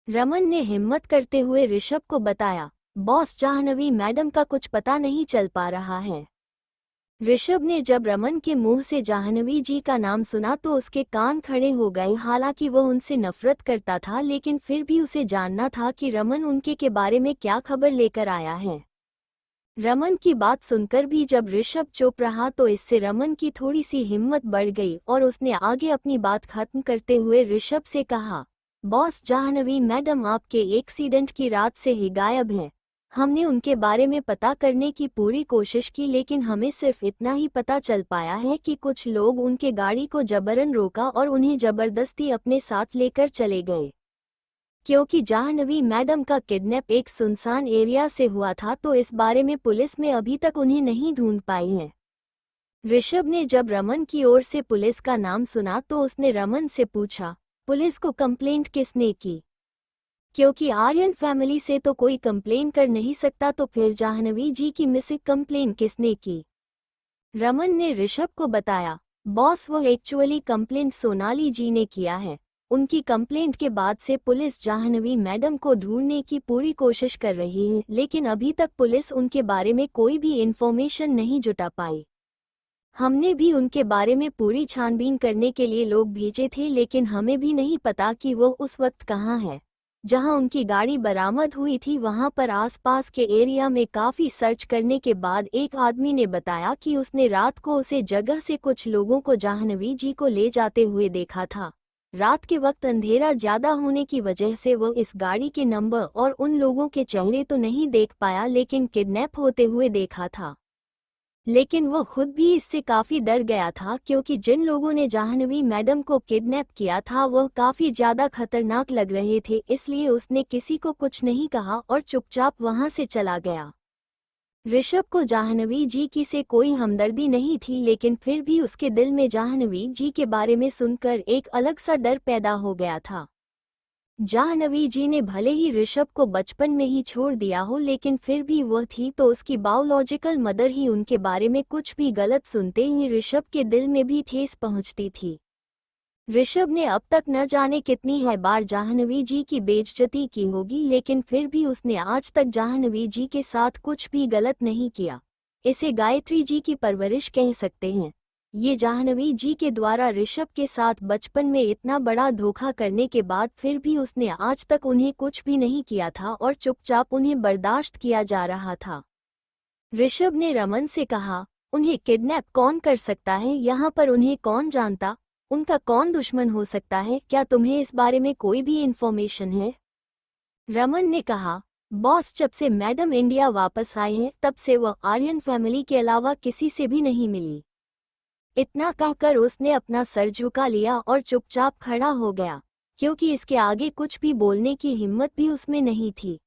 रमन ने हिम्मत करते हुए ऋषभ को बताया, बॉस, जाह्नवी मैडम का कुछ पता नहीं चल पा रहा है। ऋषभ ने जब रमन के मुंह से जाह्नवी जी का नाम सुना तो उसके कान खड़े हो गए। हालांकि वह उनसे नफरत करता था लेकिन फिर भी उसे जानना था कि रमन उनके के बारे में क्या खबर लेकर आया है। रमन की बात सुनकर भी जब ऋषभ चुप रहा तो इससे रमन की थोड़ी सी हिम्मत बढ़ गई और उसने आगे अपनी बात खत्म करते हुए ऋषभ से कहा, बॉस जाह्नवी मैडम आपके एक्सीडेंट की रात से ही गायब हैं। हमने उनके बारे में पता करने की पूरी कोशिश की लेकिन हमें सिर्फ इतना ही पता चल पाया है कि कुछ लोग उनके गाड़ी को जबरन रोका और उन्हें जबरदस्ती अपने साथ लेकर चले गए। क्योंकि जाह्नवी मैडम का किडनैप एक सुनसान एरिया से हुआ था तो इस बारे में पुलिस में अभी तक उन्हें नहीं ढूंढ पाई है। ऋषभ ने जब रमन की ओर से पुलिस का नाम सुना तो उसने रमन से पूछा, पुलिस को कंप्लेंट किसने की? क्योंकि आर्यन फैमिली से तो कोई कंप्लेन कर नहीं सकता तो फिर जाह्नवी जी की मिसिंग कंप्लेन किसने की? रमन ने ऋषभ को बताया, बॉस वो एक्चुअली कंप्लेंट सोनाली जी ने किया है। उनकी कंप्लेंट के बाद से पुलिस जाह्नवी मैडम को ढूंढने की पूरी कोशिश कर रही है लेकिन अभी तक पुलिस उनके बारे में कोई भी इंफॉर्मेशन नहीं जुटा पाई। हमने भी उनके बारे में पूरी छानबीन करने के लिए लोग भेजे थे लेकिन हमें भी नहीं पता कि वो उस वक्त कहाँ है। जहां उनकी गाड़ी बरामद हुई थी वहां पर आसपास के एरिया में काफी सर्च करने के बाद एक आदमी ने बताया कि उसने रात को उसे जगह से कुछ लोगों को जाह्नवी जी को ले जाते हुए देखा था। रात के वक्त अंधेरा ज्यादा होने की वजह से वो इस गाड़ी के नंबर और उन लोगों के चेहरे तो नहीं देख पाया लेकिन किडनैप होते हुए देखा था। लेकिन वो खुद भी इससे काफी डर गया था क्योंकि जिन लोगों ने जाह्नवी मैडम को किडनैप किया था वह काफी ज्यादा खतरनाक लग रहे थे, इसलिए उसने किसी को कुछ नहीं कहा और चुपचाप वहां से चला गया। ऋषभ को जाह्नवी जी की से कोई हमदर्दी नहीं थी लेकिन फिर भी उसके दिल में जाह्नवी जी के बारे में सुनकर एक अलग सा डर पैदा हो गया था। जाह्नवी जी ने भले ही ऋषभ को बचपन में ही छोड़ दिया हो लेकिन फिर भी वह थी तो उसकी बायोलॉजिकल मदर ही उनके बारे में कुछ भी गलत सुनते ही ऋषभ के दिल में भी ठेस पहुंचती थी। ऋषभ ने अब तक न जाने कितनी है बार जाह्नवी जी की बेइज्जती की होगी लेकिन फिर भी उसने आज तक जाह्नवी जी के साथ कुछ भी गलत नहीं किया। इसे गायत्री जी की परवरिश कह सकते हैं। ये जाह्नवी जी के द्वारा ऋषभ के साथ बचपन में इतना बड़ा धोखा करने के बाद फिर भी उसने आज तक उन्हें कुछ भी नहीं किया था और चुपचाप उन्हें बर्दाश्त किया जा रहा था। ऋषभ ने रमन से कहा, उन्हें किडनैप कौन कर सकता है? यहाँ पर उन्हें कौन जानता? उनका कौन दुश्मन हो सकता है? क्या तुम्हें इस बारे में कोई भी इंफॉर्मेशन है? रमन ने कहा, बॉस जब से मैडम इंडिया वापस आए हैं तब से वह आर्यन फैमिली के अलावा किसी से भी नहीं मिली। इतना कहकर उसने अपना सर झुका लिया और चुपचाप खड़ा हो गया क्योंकि इसके आगे कुछ भी बोलने की हिम्मत भी उसमें नहीं थी।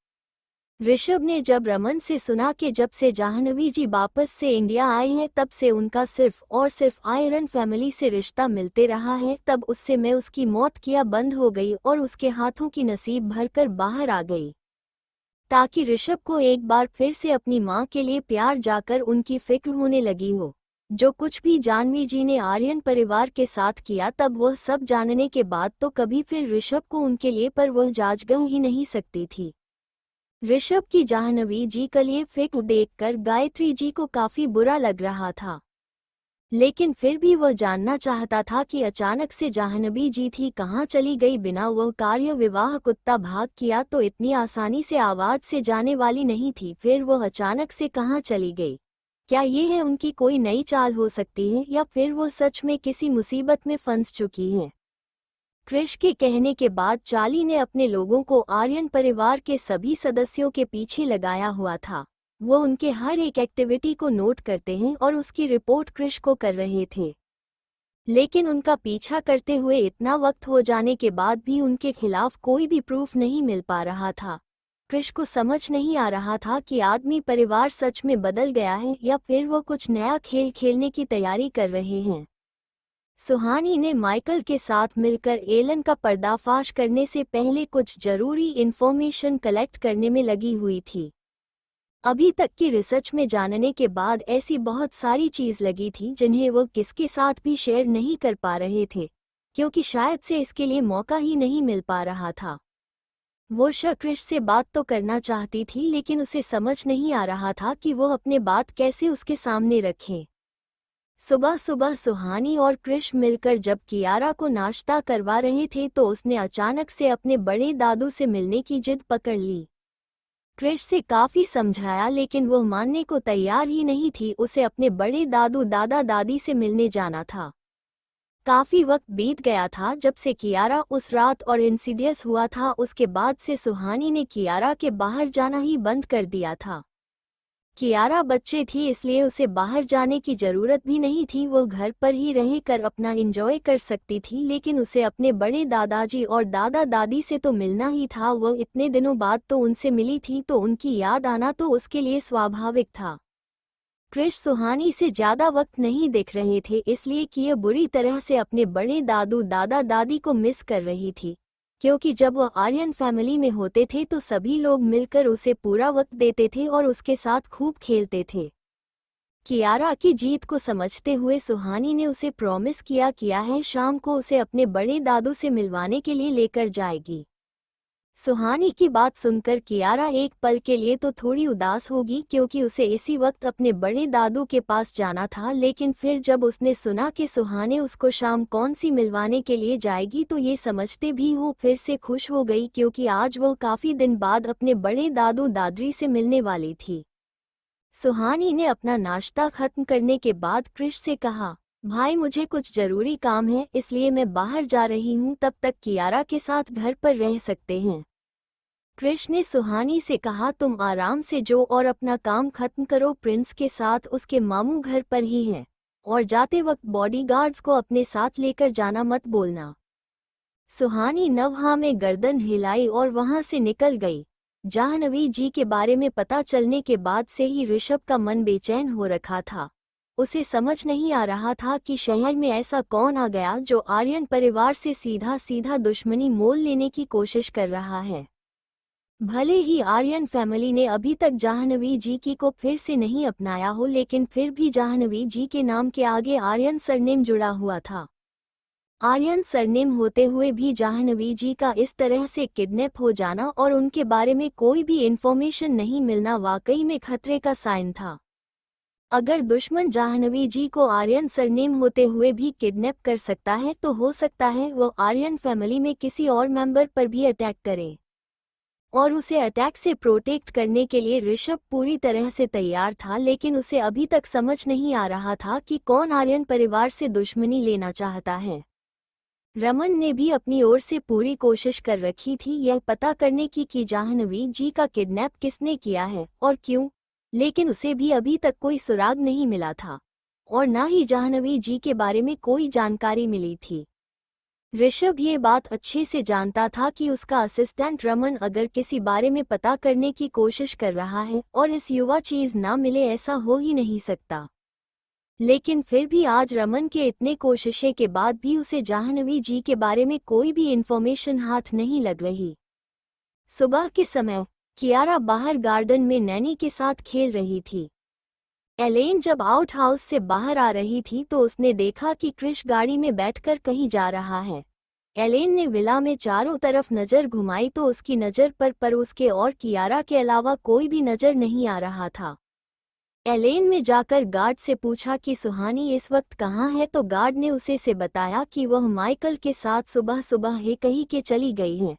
ऋषभ ने जब रमन से सुना कि जब से जाह्नवी जी वापस से इंडिया आए हैं तब से उनका सिर्फ और सिर्फ आयरन फैमिली से रिश्ता मिलते रहा है, तब उससे मैं उसकी मौत किया बंद हो गई और उसके हाथों की नसीब भरकर बाहर आ गई ताकि ऋषभ को एक बार फिर से अपनी माँ के लिए प्यार जाकर उनकी फिक्र होने लगी हो। जो कुछ भी जाह्नवी जी ने आर्यन परिवार के साथ किया तब वह सब जानने के बाद तो कभी फिर ऋषभ को उनके लिए पर वह जांच ही नहीं सकती थी। ऋषभ की जाह्नवी जी के लिए फिक्र देखकर गायत्री जी को काफी बुरा लग रहा था लेकिन फिर भी वह जानना चाहता था कि अचानक से जाह्नवी जी थी कहाँ चली गई। बिना वह कार्य विवाह कुत्ता भाग किया तो इतनी आसानी से आवाज से जाने वाली नहीं थी, फिर वह अचानक से कहाँ चली गई? क्या ये है उनकी कोई नई चाल हो सकती है या फिर वो सच में किसी मुसीबत में फंस चुकी हैं? क्रिश के कहने के बाद चार्ली ने अपने लोगों को आर्यन परिवार के सभी सदस्यों के पीछे लगाया हुआ था। वो उनके हर एक एक्टिविटी को नोट करते हैं और उसकी रिपोर्ट क्रिश को कर रहे थे लेकिन उनका पीछा करते हुए इतना वक्त हो जाने के बाद भी उनके खिलाफ कोई भी प्रूफ नहीं मिल पा रहा था। क्रिश को समझ नहीं आ रहा था कि आदमी परिवार सच में बदल गया है या फिर वो कुछ नया खेल खेलने की तैयारी कर रहे हैं। सुहानी ने माइकल के साथ मिलकर एलन का पर्दाफाश करने से पहले कुछ जरूरी इंफॉर्मेशन कलेक्ट करने में लगी हुई थी। अभी तक की रिसर्च में जानने के बाद ऐसी बहुत सारी चीज लगी थी जिन्हें वो किसके साथ भी शेयर नहीं कर पा रहे थे क्योंकि शायद से इसके लिए मौका ही नहीं मिल पा रहा था। वो क्रिश से बात तो करना चाहती थी लेकिन उसे समझ नहीं आ रहा था कि वो अपने बात कैसे उसके सामने रखे। सुबह सुबह सुहानी और क्रिश मिलकर जब कियारा को नाश्ता करवा रहे थे तो उसने अचानक से अपने बड़े दादू से मिलने की जिद पकड़ ली। क्रिश से काफी समझाया लेकिन वो मानने को तैयार ही नहीं थी। उसे अपने बड़े दादू दादा दादी से मिलने जाना था। काफी वक्त बीत गया था जब से कियारा उस रात और इंसिडियस हुआ था। उसके बाद से सुहानी ने कियारा के बाहर जाना ही बंद कर दिया था। कियारा बच्चे थी इसलिए उसे बाहर जाने की जरूरत भी नहीं थी। वो घर पर ही रह कर अपना एंजॉय कर सकती थी, लेकिन उसे अपने बड़े दादाजी और दादा दादी से तो मिलना ही था। वो इतने दिनों बाद तो उनसे मिली थी तो उनकी याद आना तो उसके लिए स्वाभाविक था। क्रिश सुहानी से ज्यादा वक्त नहीं देख रहे थे इसलिए कि ये बुरी तरह से अपने बड़े दादू दादा दादी को मिस कर रही थी, क्योंकि जब वह आर्यन फैमिली में होते थे तो सभी लोग मिलकर उसे पूरा वक्त देते थे और उसके साथ खूब खेलते थे। कियारा की जीत को समझते हुए सुहानी ने उसे प्रॉमिस किया है शाम को उसे अपने बड़े दादू से मिलवाने के लिए लेकर जाएगी। सुहानी की बात सुनकर कियारा एक पल के लिए तो थोड़ी उदास होगी, क्योंकि उसे इसी वक्त अपने बड़े दादू के पास जाना था। लेकिन फिर जब उसने सुना कि सुहानी उसको शाम कौन सी मिलवाने के लिए जाएगी तो ये समझते भी वो फिर से खुश हो गई, क्योंकि आज वो काफ़ी दिन बाद अपने बड़े दादू दादी से मिलने वाली थी। सुहानी ने अपना नाश्ता खत्म करने के बाद क्रिश से कहा, भाई मुझे कुछ जरूरी काम है इसलिए मैं बाहर जा रही हूँ, तब तक कियारा के साथ घर पर रह सकते हैं। क्रिश ने सुहानी से कहा, तुम आराम से जो और अपना काम खत्म करो। प्रिंस के साथ उसके मामू घर पर ही हैं और जाते वक्त बॉडीगार्ड्स को अपने साथ लेकर जाना मत बोलना। सुहानी नवहा में गर्दन हिलाई और वहां से निकल गई। जाह्नवी जी के बारे में पता चलने के बाद से ही ऋषभ का मन बेचैन हो रखा था। उसे समझ नहीं आ रहा था कि शहर में ऐसा कौन आ गया जो आर्यन परिवार से सीधा सीधा दुश्मनी मोल लेने की कोशिश कर रहा है। भले ही आर्यन फैमिली ने अभी तक जाह्नवी जी की को फिर से नहीं अपनाया हो, लेकिन फिर भी जाह्नवी जी के नाम के आगे आर्यन सरनेम जुड़ा हुआ था। आर्यन सरनेम होते हुए भी जाह्नवी जी का इस तरह से किडनैप हो जाना और उनके बारे में कोई भी इन्फॉर्मेशन नहीं मिलना वाकई में खतरे का साइन था। अगर दुश्मन जाह्नवी जी को आर्यन सरनेम होते हुए भी किडनैप कर सकता है तो हो सकता है वो आर्यन फैमिली में किसी और मेंबर पर भी अटैक करे, और उसे अटैक से प्रोटेक्ट करने के लिए ऋषभ पूरी तरह से तैयार था। लेकिन उसे अभी तक समझ नहीं आ रहा था कि कौन आर्यन परिवार से दुश्मनी लेना चाहता है। रमन ने भी अपनी ओर से पूरी कोशिश कर रखी थी यह पता करने की कि जाह्नवी जी का किडनैप किसने किया है और क्यों, लेकिन उसे भी अभी तक कोई सुराग नहीं मिला था और न ही जाह्नवी जी के बारे में कोई जानकारी मिली थी। ऋषभ ये बात अच्छे से जानता था कि उसका असिस्टेंट रमन अगर किसी बारे में पता करने की कोशिश कर रहा है और इस युवा चीज ना मिले ऐसा हो ही नहीं सकता। लेकिन फिर भी आज रमन के इतने कोशिशें के बाद भी उसे जाह्नवी जी के बारे में कोई भी इन्फॉर्मेशन हाथ नहीं लग रही। सुबह के समय कियारा बाहर गार्डन में नैनी के साथ खेल रही थी। एलेन जब आउट हाउस से बाहर आ रही थी तो उसने देखा कि क्रिश गाड़ी में बैठकर कहीं जा रहा है। एलेन ने विला में चारों तरफ नजर घुमाई तो उसकी नजर पर उसके और कियारा के अलावा कोई भी नजर नहीं आ रहा था। एलेन में जाकर गार्ड से पूछा कि सुहानी इस वक्त कहाँ है, तो गार्ड ने उसे बताया कि वह माइकल के साथ सुबह सुबह ही कहीं के चली गई हैं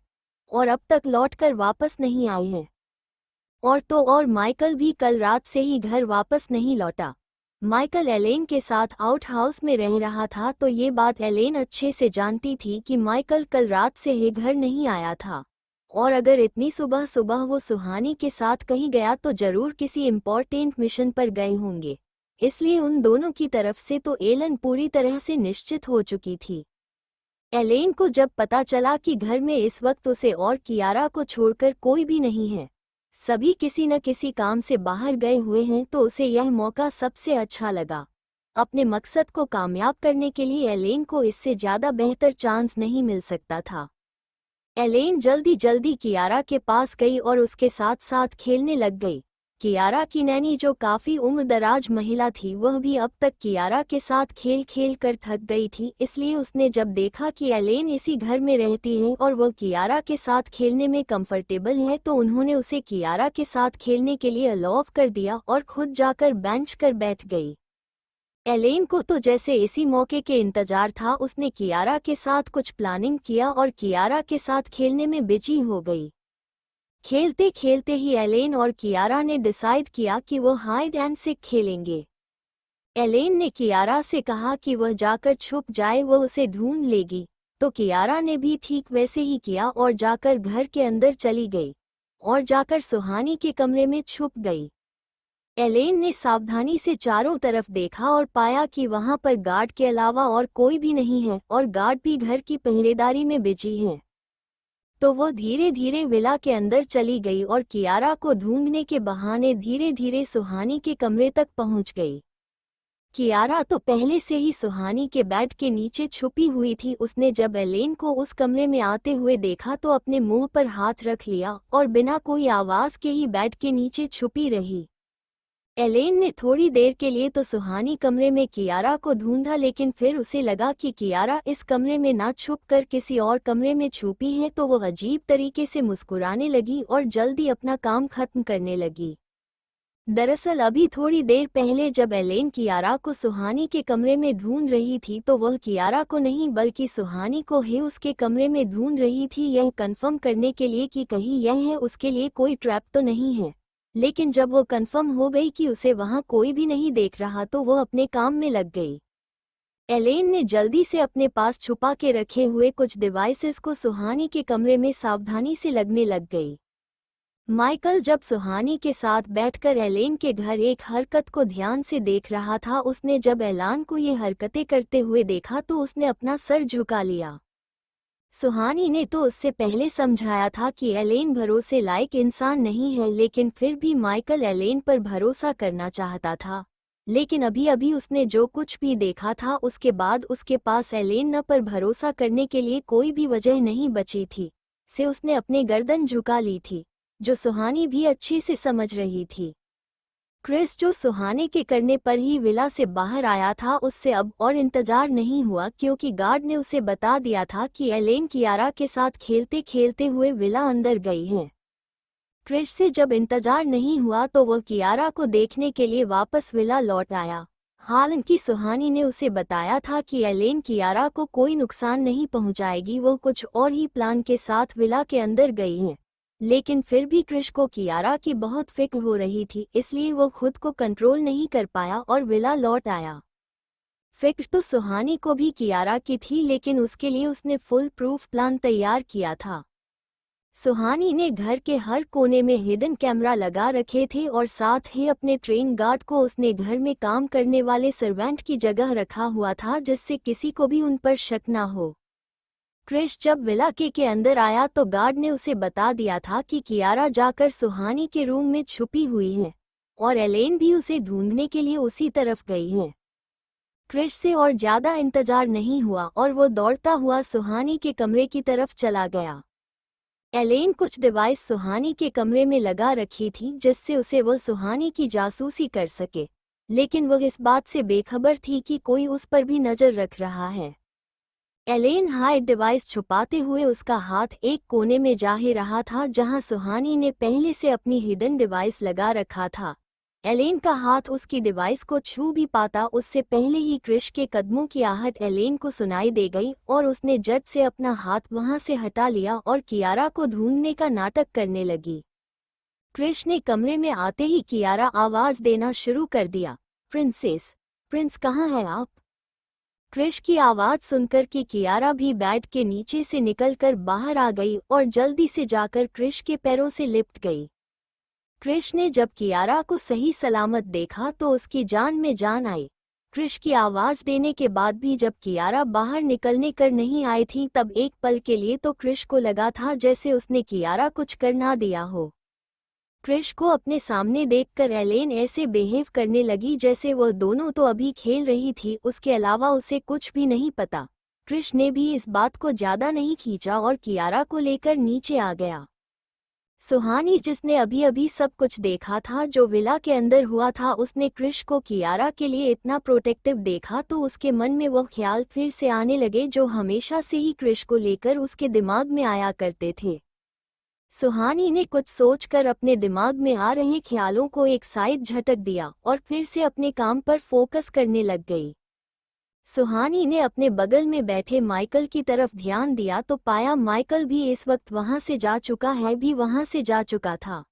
और अब तक लौटकर वापस नहीं आई हैं। और माइकल भी कल रात से ही घर वापस नहीं लौटा। माइकल एलेन के साथ आउट हाउस में रह रहा था तो ये बात एलेन अच्छे से जानती थी कि माइकल कल रात से ही घर नहीं आया था, और अगर इतनी सुबह सुबह वो सुहानी के साथ कहीं गया तो जरूर किसी इम्पोर्टेंट मिशन पर गए होंगे। इसलिए उन दोनों की तरफ से तो एलन पूरी तरह से निश्चित हो चुकी थी। एलेन को जब पता चला कि घर में इस वक्त उसे और कियारा को छोड़कर कोई भी नहीं है, सभी किसी न किसी काम से बाहर गए हुए हैं, तो उसे यह मौका सबसे अच्छा लगा। अपने मकसद को कामयाब करने के लिए एलेन को इससे ज़्यादा बेहतर चांस नहीं मिल सकता था। एलेन जल्दी जल्दी कियारा के पास गई और उसके साथ साथ खेलने लग गई। कियारा की नैनी जो काफ़ी उम्रदराज महिला थी वह भी अब तक कियारा के साथ खेल खेल कर थक गई थी, इसलिए उसने जब देखा कि एलेन इसी घर में रहती है और वह कियारा के साथ खेलने में कंफर्टेबल है तो उन्होंने उसे कियारा के साथ खेलने के लिए अलाउ कर दिया और खुद जाकर बेंच कर बैठ गई। एलेन को तो जैसे इसी मौके के इंतजार था, उसने कियारा के साथ कुछ प्लानिंग किया और कियारा के साथ खेलने में बिजी हो गई। खेलते खेलते ही एलेन और कियारा ने डिसाइड किया कि वो हाइड एंड सीक खेलेंगे। एलेन ने कियारा से कहा कि वह जाकर छुप जाए, वो उसे ढूंढ लेगी। तो कियारा ने भी ठीक वैसे ही किया और जाकर घर के अंदर चली गई और जाकर सुहानी के कमरे में छुप गई। एलेन ने सावधानी से चारों तरफ देखा और पाया कि वहां पर गार्ड के अलावा और कोई भी नहीं है और गार्ड भी घर की पहरेदारी में बिजी हैं। तो वो धीरे धीरे विला के अंदर चली गई और कियारा को ढूंढने के बहाने धीरे धीरे सुहानी के कमरे तक पहुंच गई। कियारा तो पहले से ही सुहानी के बेड के नीचे छुपी हुई थी। उसने जब एलेन को उस कमरे में आते हुए देखा तो अपने मुंह पर हाथ रख लिया और बिना कोई आवाज के ही बेड के नीचे छुपी रही। एलेन ने थोड़ी देर के लिए तो सुहानी कमरे में कियारा को ढूंढा, लेकिन फिर उसे लगा कि कियारा इस कमरे में ना छुपकर किसी और कमरे में छुपी है, तो वो अजीब तरीके से मुस्कुराने लगी और जल्दी अपना काम खत्म करने लगी। दरअसल अभी थोड़ी देर पहले जब एलेन कियारा को सुहानी के कमरे में ढूंढ रही थी तो वह कियारा को नहीं बल्कि सुहानी को ही उसके कमरे में ढूंढ रही थी, यह कंफर्म करने के लिए कि कहीं यह है उसके लिए कोई ट्रैप तो नहीं है। लेकिन जब वो कंफर्म हो गई कि उसे वहां कोई भी नहीं देख रहा तो वो अपने काम में लग गई। एलेन ने जल्दी से अपने पास छुपा के रखे हुए कुछ डिवाइसेस को सुहानी के कमरे में सावधानी से लगने लग गई। माइकल जब सुहानी के साथ बैठकर एलेन के घर एक हरकत को ध्यान से देख रहा था, उसने जब एलान को ये हरकतें करते हुए देखा तो उसने अपना सर झुका लिया। सुहानी ने तो उससे पहले समझाया था कि एलेन भरोसे लायक इंसान नहीं है, लेकिन फिर भी माइकल एलेन पर भरोसा करना चाहता था। लेकिन अभी अभी उसने जो कुछ भी देखा था उसके बाद उसके पास एलेन न पर भरोसा करने के लिए कोई भी वजह नहीं बची थी। से उसने अपने गर्दन झुका ली थी, जो सुहानी भी अच्छे से समझ रही थी। क्रिस जो सुहाने के करने पर ही विला से बाहर आया था, उससे अब और इंतजार नहीं हुआ क्योंकि गार्ड ने उसे बता दिया था कि एलेन कियारा के साथ खेलते खेलते हुए विला अंदर गई है। क्रिस से जब इंतजार नहीं हुआ तो वह कियारा को देखने के लिए वापस विला लौट आया। हालांकि सुहानी ने उसे बताया था कि एलेन कियारा को कोई नुकसान नहीं पहुंचाएगी, वो कुछ और ही प्लान के साथ विला के अंदर गई है। लेकिन फिर भी क्रिश को कियारा की बहुत फिक्र हो रही थी, इसलिए वो खुद को कंट्रोल नहीं कर पाया और विला लौट आया। फिक्र तो सुहानी को भी कियारा की थी, लेकिन उसके लिए उसने फुल प्रूफ प्लान तैयार किया था। सुहानी ने घर के हर कोने में हिडन कैमरा लगा रखे थे और साथ ही अपने ट्रेन गार्ड को उसने घर में काम करने वाले सर्वेंट की जगह रखा हुआ था, जिससे किसी को भी उन पर शक न हो। क्रिश जब विला के अंदर आया तो गार्ड ने उसे बता दिया था कि कियारा जाकर सुहानी के रूम में छुपी हुई है और एलेन भी उसे ढूंढने के लिए उसी तरफ गई है। क्रिश से और ज्यादा इंतजार नहीं हुआ और वो दौड़ता हुआ सुहानी के कमरे की तरफ चला गया। एलेन कुछ डिवाइस सुहानी के कमरे में लगा रखी थी जिससे उसे वह सुहानी की जासूसी कर सके, लेकिन वह इस बात से बेखबर थी कि कोई उस पर भी नजर रख रहा है। एलेन हाइड डिवाइस छुपाते हुए उसका हाथ एक कोने में जा ही रहा था जहां सुहानी ने पहले से अपनी हिडन डिवाइस लगा रखा था। एलेन का हाथ उसकी डिवाइस को छू भी पाता उससे पहले ही क्रिश के कदमों की आहट एलेन को सुनाई दे गई और उसने झट से अपना हाथ वहां से हटा लिया और कियारा को ढूंढने का नाटक करने लगी। क्रिश ने कमरे में आते ही कियारा आवाज देना शुरू कर दिया, प्रिंसेस, प्रिंस कहाँ है आप? क्रिश की आवाज सुनकर कि कियारा भी बेड के नीचे से निकलकर बाहर आ गई और जल्दी से जाकर क्रिश के पैरों से लिपट गई। क्रिश ने जब कियारा को सही सलामत देखा तो उसकी जान में जान आई। क्रिश की आवाज देने के बाद भी जब कियारा बाहर निकलने कर नहीं आई थी तब एक पल के लिए तो क्रिश को लगा था जैसे उसने कियारा कुछ कर ना दिया हो। क्रिश को अपने सामने देखकर एलेन ऐसे बिहेव करने लगी जैसे वह दोनों तो अभी खेल रही थी, उसके अलावा उसे कुछ भी नहीं पता। क्रिश ने भी इस बात को ज्यादा नहीं खींचा और कियारा को लेकर नीचे आ गया। सुहानी जिसने अभी अभी सब कुछ देखा था जो विला के अंदर हुआ था, उसने क्रिश को कियारा के लिए इतना प्रोटेक्टिव देखा तो उसके मन में वह ख्याल फिर से आने लगे जो हमेशा से ही क्रिश को लेकर उसके दिमाग में आया करते थे। सुहानी ने कुछ सोचकर अपने दिमाग में आ रहे ख्यालों को एक साइड झटक दिया और फिर से अपने काम पर फोकस करने लग गई। सुहानी ने अपने बगल में बैठे माइकल की तरफ ध्यान दिया तो पाया माइकल भी इस वक्त वहां से जा चुका था।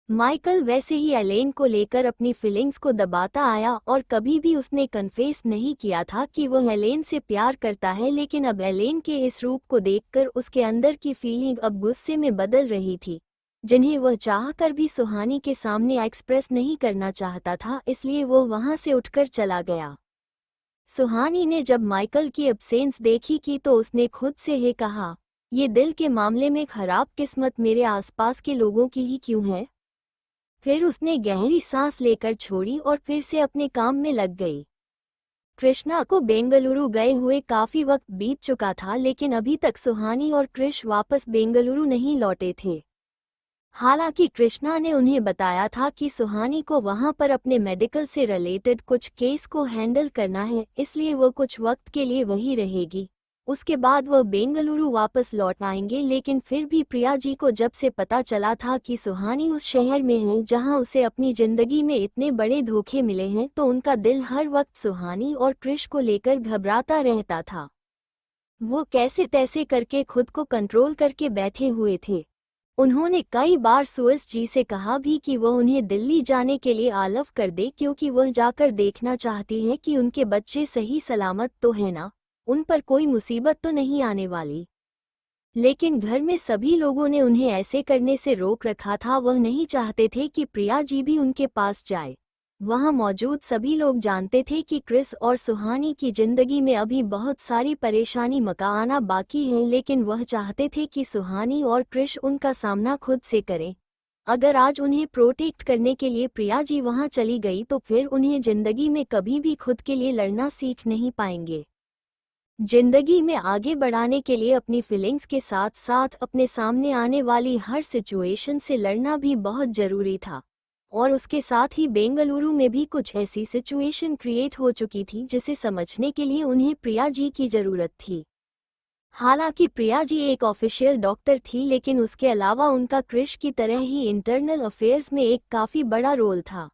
माइकल वैसे ही एलेन को लेकर अपनी फीलिंग्स को दबाता आया और कभी भी उसने कन्फेस नहीं किया था कि वो एलेन से प्यार करता है, लेकिन अब एलेन के इस रूप को देखकर उसके अंदर की फीलिंग अब गुस्से में बदल रही थी, जिन्हें वह चाहकर भी सुहानी के सामने एक्सप्रेस नहीं करना चाहता था, इसलिए वो वहां से उठकर चला गया। सुहानी ने जब माइकल की एब्सेंस देखी कि तो उसने खुद से ही कहा, ये दिल के मामले में खराब किस्मत मेरे आसपास के लोगों की ही क्यों है। फिर उसने गहरी सांस लेकर छोड़ी और फिर से अपने काम में लग गई। कृष्णा को बेंगलुरु गए हुए काफी वक्त बीत चुका था, लेकिन अभी तक सुहानी और कृष वापस बेंगलुरु नहीं लौटे थे। हालांकि कृष्णा ने उन्हें बताया था कि सुहानी को वहां पर अपने मेडिकल से रिलेटेड कुछ केस को हैंडल करना है, इसलिए वो कुछ वक्त के लिए वहीं रहेगी। उसके बाद वह बेंगलुरु वापस लौट आएंगे, लेकिन फिर भी प्रिया जी को जब से पता चला था कि सुहानी उस शहर में है जहां उसे अपनी जिंदगी में इतने बड़े धोखे मिले हैं, तो उनका दिल हर वक्त सुहानी और कृष को लेकर घबराता रहता था। वो कैसे तैसे करके खुद को कंट्रोल करके बैठे हुए थे। उन्होंने कई बार सुएस जी से कहा भी कि वह उन्हें दिल्ली जाने के लिए आलव कर दे, क्योंकि वह जाकर देखना चाहती है कि उनके बच्चे सही सलामत तो है ना, उन पर कोई मुसीबत तो नहीं आने वाली। लेकिन घर में सभी लोगों ने उन्हें ऐसे करने से रोक रखा था। वह नहीं चाहते थे कि प्रिया जी भी उनके पास जाए। वहां मौजूद सभी लोग जानते थे कि क्रिस और सुहानी की जिंदगी में अभी बहुत सारी परेशानी आना बाकी है, लेकिन वह चाहते थे कि सुहानी और क्रिश उनका सामना खुद से करें। अगर आज उन्हें प्रोटेक्ट करने के लिए प्रिया जी वहां चली गई तो फिर उन्हें जिंदगी में कभी भी खुद के लिए लड़ना सीख नहीं पाएंगे। जिंदगी में आगे बढ़ाने के लिए अपनी फीलिंग्स के साथ साथ अपने सामने आने वाली हर सिचुएशन से लड़ना भी बहुत जरूरी था। और उसके साथ ही बेंगलुरु में भी कुछ ऐसी सिचुएशन क्रिएट हो चुकी थी जिसे समझने के लिए उन्हें प्रिया जी की जरूरत थी। हालांकि प्रिया जी एक ऑफिशियल डॉक्टर थी, लेकिन उसके अलावा उनका क्रिश की तरह ही इंटरनल अफेयर्स में एक काफी बड़ा रोल था।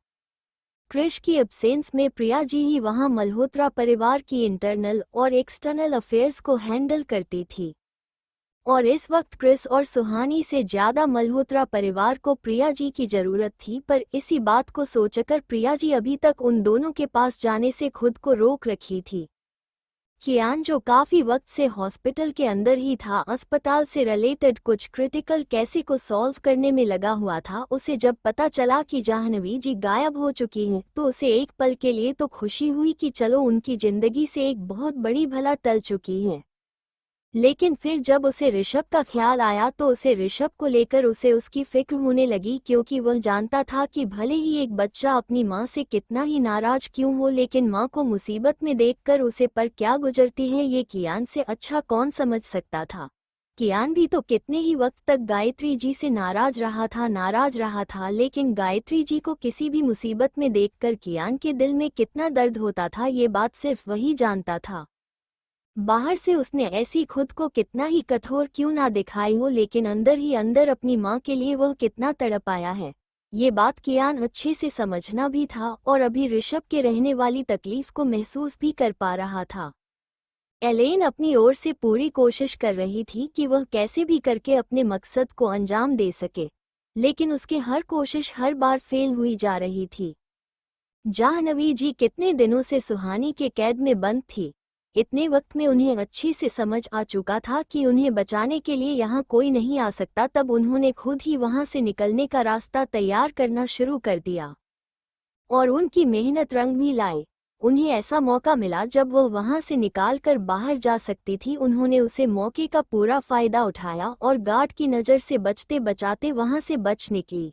क्रिश की एब्सेंस में प्रिया जी ही वहां मल्होत्रा परिवार की इंटरनल और एक्सटर्नल अफेयर्स को हैंडल करती थी। और इस वक्त क्रिस और सुहानी से ज्यादा मल्होत्रा परिवार को प्रिया जी की जरूरत थी, पर इसी बात को सोचकर प्रिया जी अभी तक उन दोनों के पास जाने से खुद को रोक रखी थी। कियान, जो काफी वक्त से हॉस्पिटल के अंदर ही था, अस्पताल से रिलेटेड कुछ क्रिटिकल केस को सॉल्व करने में लगा हुआ था, उसे जब पता चला कि जाह्नवी जी गायब हो चुकी हैं तो उसे एक पल के लिए तो खुशी हुई कि चलो उनकी जिंदगी से एक बहुत बड़ी भला टल चुकी है। लेकिन फिर जब उसे ऋषभ का ख्याल आया तो उसे ऋषभ को लेकर उसे उसकी फिक्र होने लगी, क्योंकि वह जानता था कि भले ही एक बच्चा अपनी माँ से कितना ही नाराज क्यों हो, लेकिन माँ को मुसीबत में देखकर उसे पर क्या गुजरती है ये कियान से अच्छा कौन समझ सकता था। कियान भी तो कितने ही वक्त तक गायत्री जी से नाराज रहा था, लेकिन गायत्री जी को किसी भी मुसीबत में देखकर कियान के दिल में कितना दर्द होता था ये बात सिर्फ वही जानता था। बाहर से उसने ऐसी खुद को कितना ही कठोर क्यों ना दिखाई हो, लेकिन अंदर ही अंदर अपनी माँ के लिए वह कितना तड़प आया है ये बात कियान अच्छे से समझना भी था और अभी ऋषभ के रहने वाली तकलीफ को महसूस भी कर पा रहा था। एलेन अपनी ओर से पूरी कोशिश कर रही थी कि वह कैसे भी करके अपने मकसद को अंजाम दे सके, लेकिन उसकी हर कोशिश हर बार फेल हुई जा रही थी। जाह्नवी जी कितने दिनों से सुहानी के कैद में बंद थी। इतने वक्त में उन्हें अच्छे से समझ आ चुका था कि उन्हें बचाने के लिए यहाँ कोई नहीं आ सकता, तब उन्होंने खुद ही वहाँ से निकलने का रास्ता तैयार करना शुरू कर दिया और उनकी मेहनत रंग भी लाई। उन्हें ऐसा मौका मिला जब वह वहाँ से निकाल कर बाहर जा सकती थी। उन्होंने उसे मौके का पूरा फायदा उठाया और गार्ड की नज़र से बचते बचाते वहाँ से बच निकली।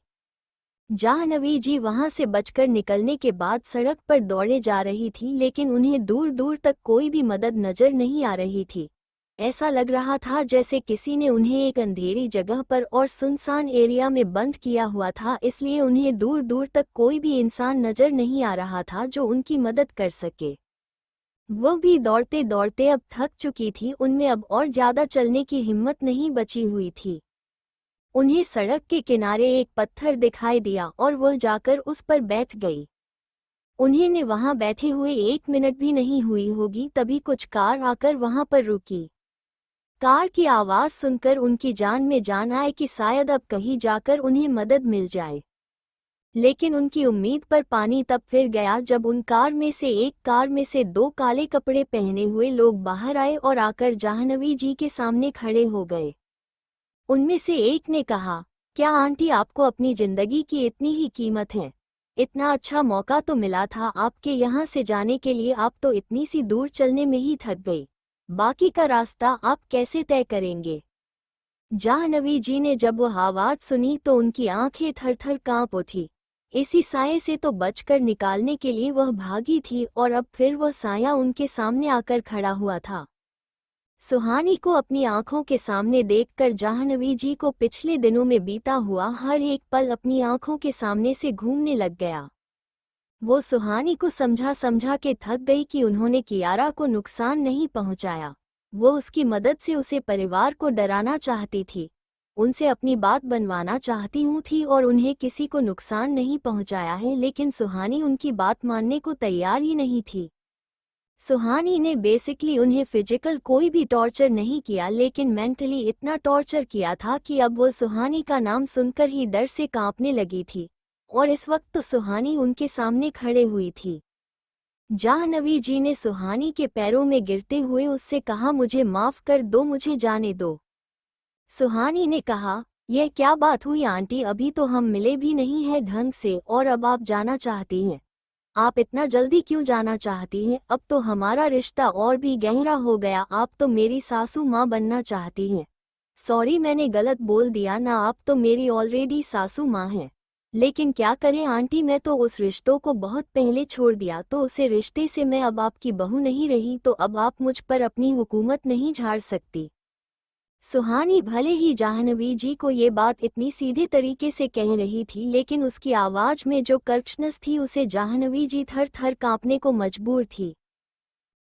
जाह्नवी जी वहां से बचकर निकलने के बाद सड़क पर दौड़े जा रही थी, लेकिन उन्हें दूर दूर तक कोई भी मदद नजर नहीं आ रही थी। ऐसा लग रहा था जैसे किसी ने उन्हें एक अंधेरी जगह पर और सुनसान एरिया में बंद किया हुआ था, इसलिए उन्हें दूर दूर तक कोई भी इंसान नजर नहीं आ रहा था जो उनकी मदद कर सके। वह भी दौड़ते दौड़ते अब थक चुकी थी, उनमें अब और ज्यादा चलने की हिम्मत नहीं बची हुई थी। उन्हें सड़क के किनारे एक पत्थर दिखाई दिया और वह जाकर उस पर बैठ गई। उन्हें ने वहां बैठे हुए 1 मिनट भी नहीं हुई होगी तभी कुछ कार आकर वहां पर रुकी। कार की आवाज सुनकर उनकी जान में जान आए कि शायद अब कहीं जाकर उन्हें मदद मिल जाए। लेकिन उनकी उम्मीद पर पानी तब फिर गया जब उन कार में से 2 काले कपड़े पहने हुए लोग बाहर आए और आकर जाह्नवी जी के सामने खड़े हो गए। उनमें से एक ने कहा, क्या आंटी आपको अपनी जिंदगी की इतनी ही कीमत है? इतना अच्छा मौका तो मिला था आपके यहाँ से जाने के लिए, आप तो इतनी सी दूर चलने में ही थक गई, बाकी का रास्ता आप कैसे तय करेंगे? जाह्नवी जी ने जब वह आवाज सुनी तो उनकी आंखें थर-थर कांप उठी। इसी साये से तो बचकर निकालने के लिए वह भागी थी और अब फिर वह साया उनके सामने आकर खड़ा हुआ था। सुहानी को अपनी आंखों के सामने देखकर जाह्नवी जी को पिछले दिनों में बीता हुआ हर एक पल अपनी आंखों के सामने से घूमने लग गया। वो सुहानी को समझा समझा के थक गई कि उन्होंने कियारा को नुकसान नहीं पहुंचाया। वो उसकी मदद से उसे परिवार को डराना चाहती थी, उनसे अपनी बात बनवाना चाहती हूँ थी और उन्हें किसी को नुकसान नहीं पहुंचाया है, लेकिन सुहानी उनकी बात मानने को तैयार ही नहीं थी। सुहानी ने बेसिकली उन्हें फिजिकल कोई भी टॉर्चर नहीं किया, लेकिन मेंटली इतना टॉर्चर किया था कि अब वो सुहानी का नाम सुनकर ही डर से कांपने लगी थी। और इस वक्त तो सुहानी उनके सामने खड़े हुई थी। जाह्नवी जी ने सुहानी के पैरों में गिरते हुए उससे कहा, मुझे माफ कर दो, मुझे जाने दो। सुहानी ने कहा, यह क्या बात हुई आंटी, अभी तो हम मिले भी नहीं हैं ढंग से और अब आप जाना चाहती हैं? आप इतना जल्दी क्यों जाना चाहती हैं? अब तो हमारा रिश्ता और भी गहरा हो गया, आप तो मेरी सासू माँ बनना चाहती हैं। सॉरी, मैंने गलत बोल दिया ना, आप तो मेरी ऑलरेडी सासू माँ हैं। लेकिन क्या करें आंटी, मैं तो उस रिश्तों को बहुत पहले छोड़ दिया, तो उसे रिश्ते से मैं अब आपकी बहू नहीं रही, तो अब आप मुझ पर अपनी हुकूमत नहीं झाड़ सकती। सुहानी भले ही जाह्नवी जी को ये बात इतनी सीधे तरीके से कह रही थी, लेकिन उसकी आवाज में जो कर्कशनेस थी उसे जाह्नवी जी थर थर कांपने को मजबूर थी।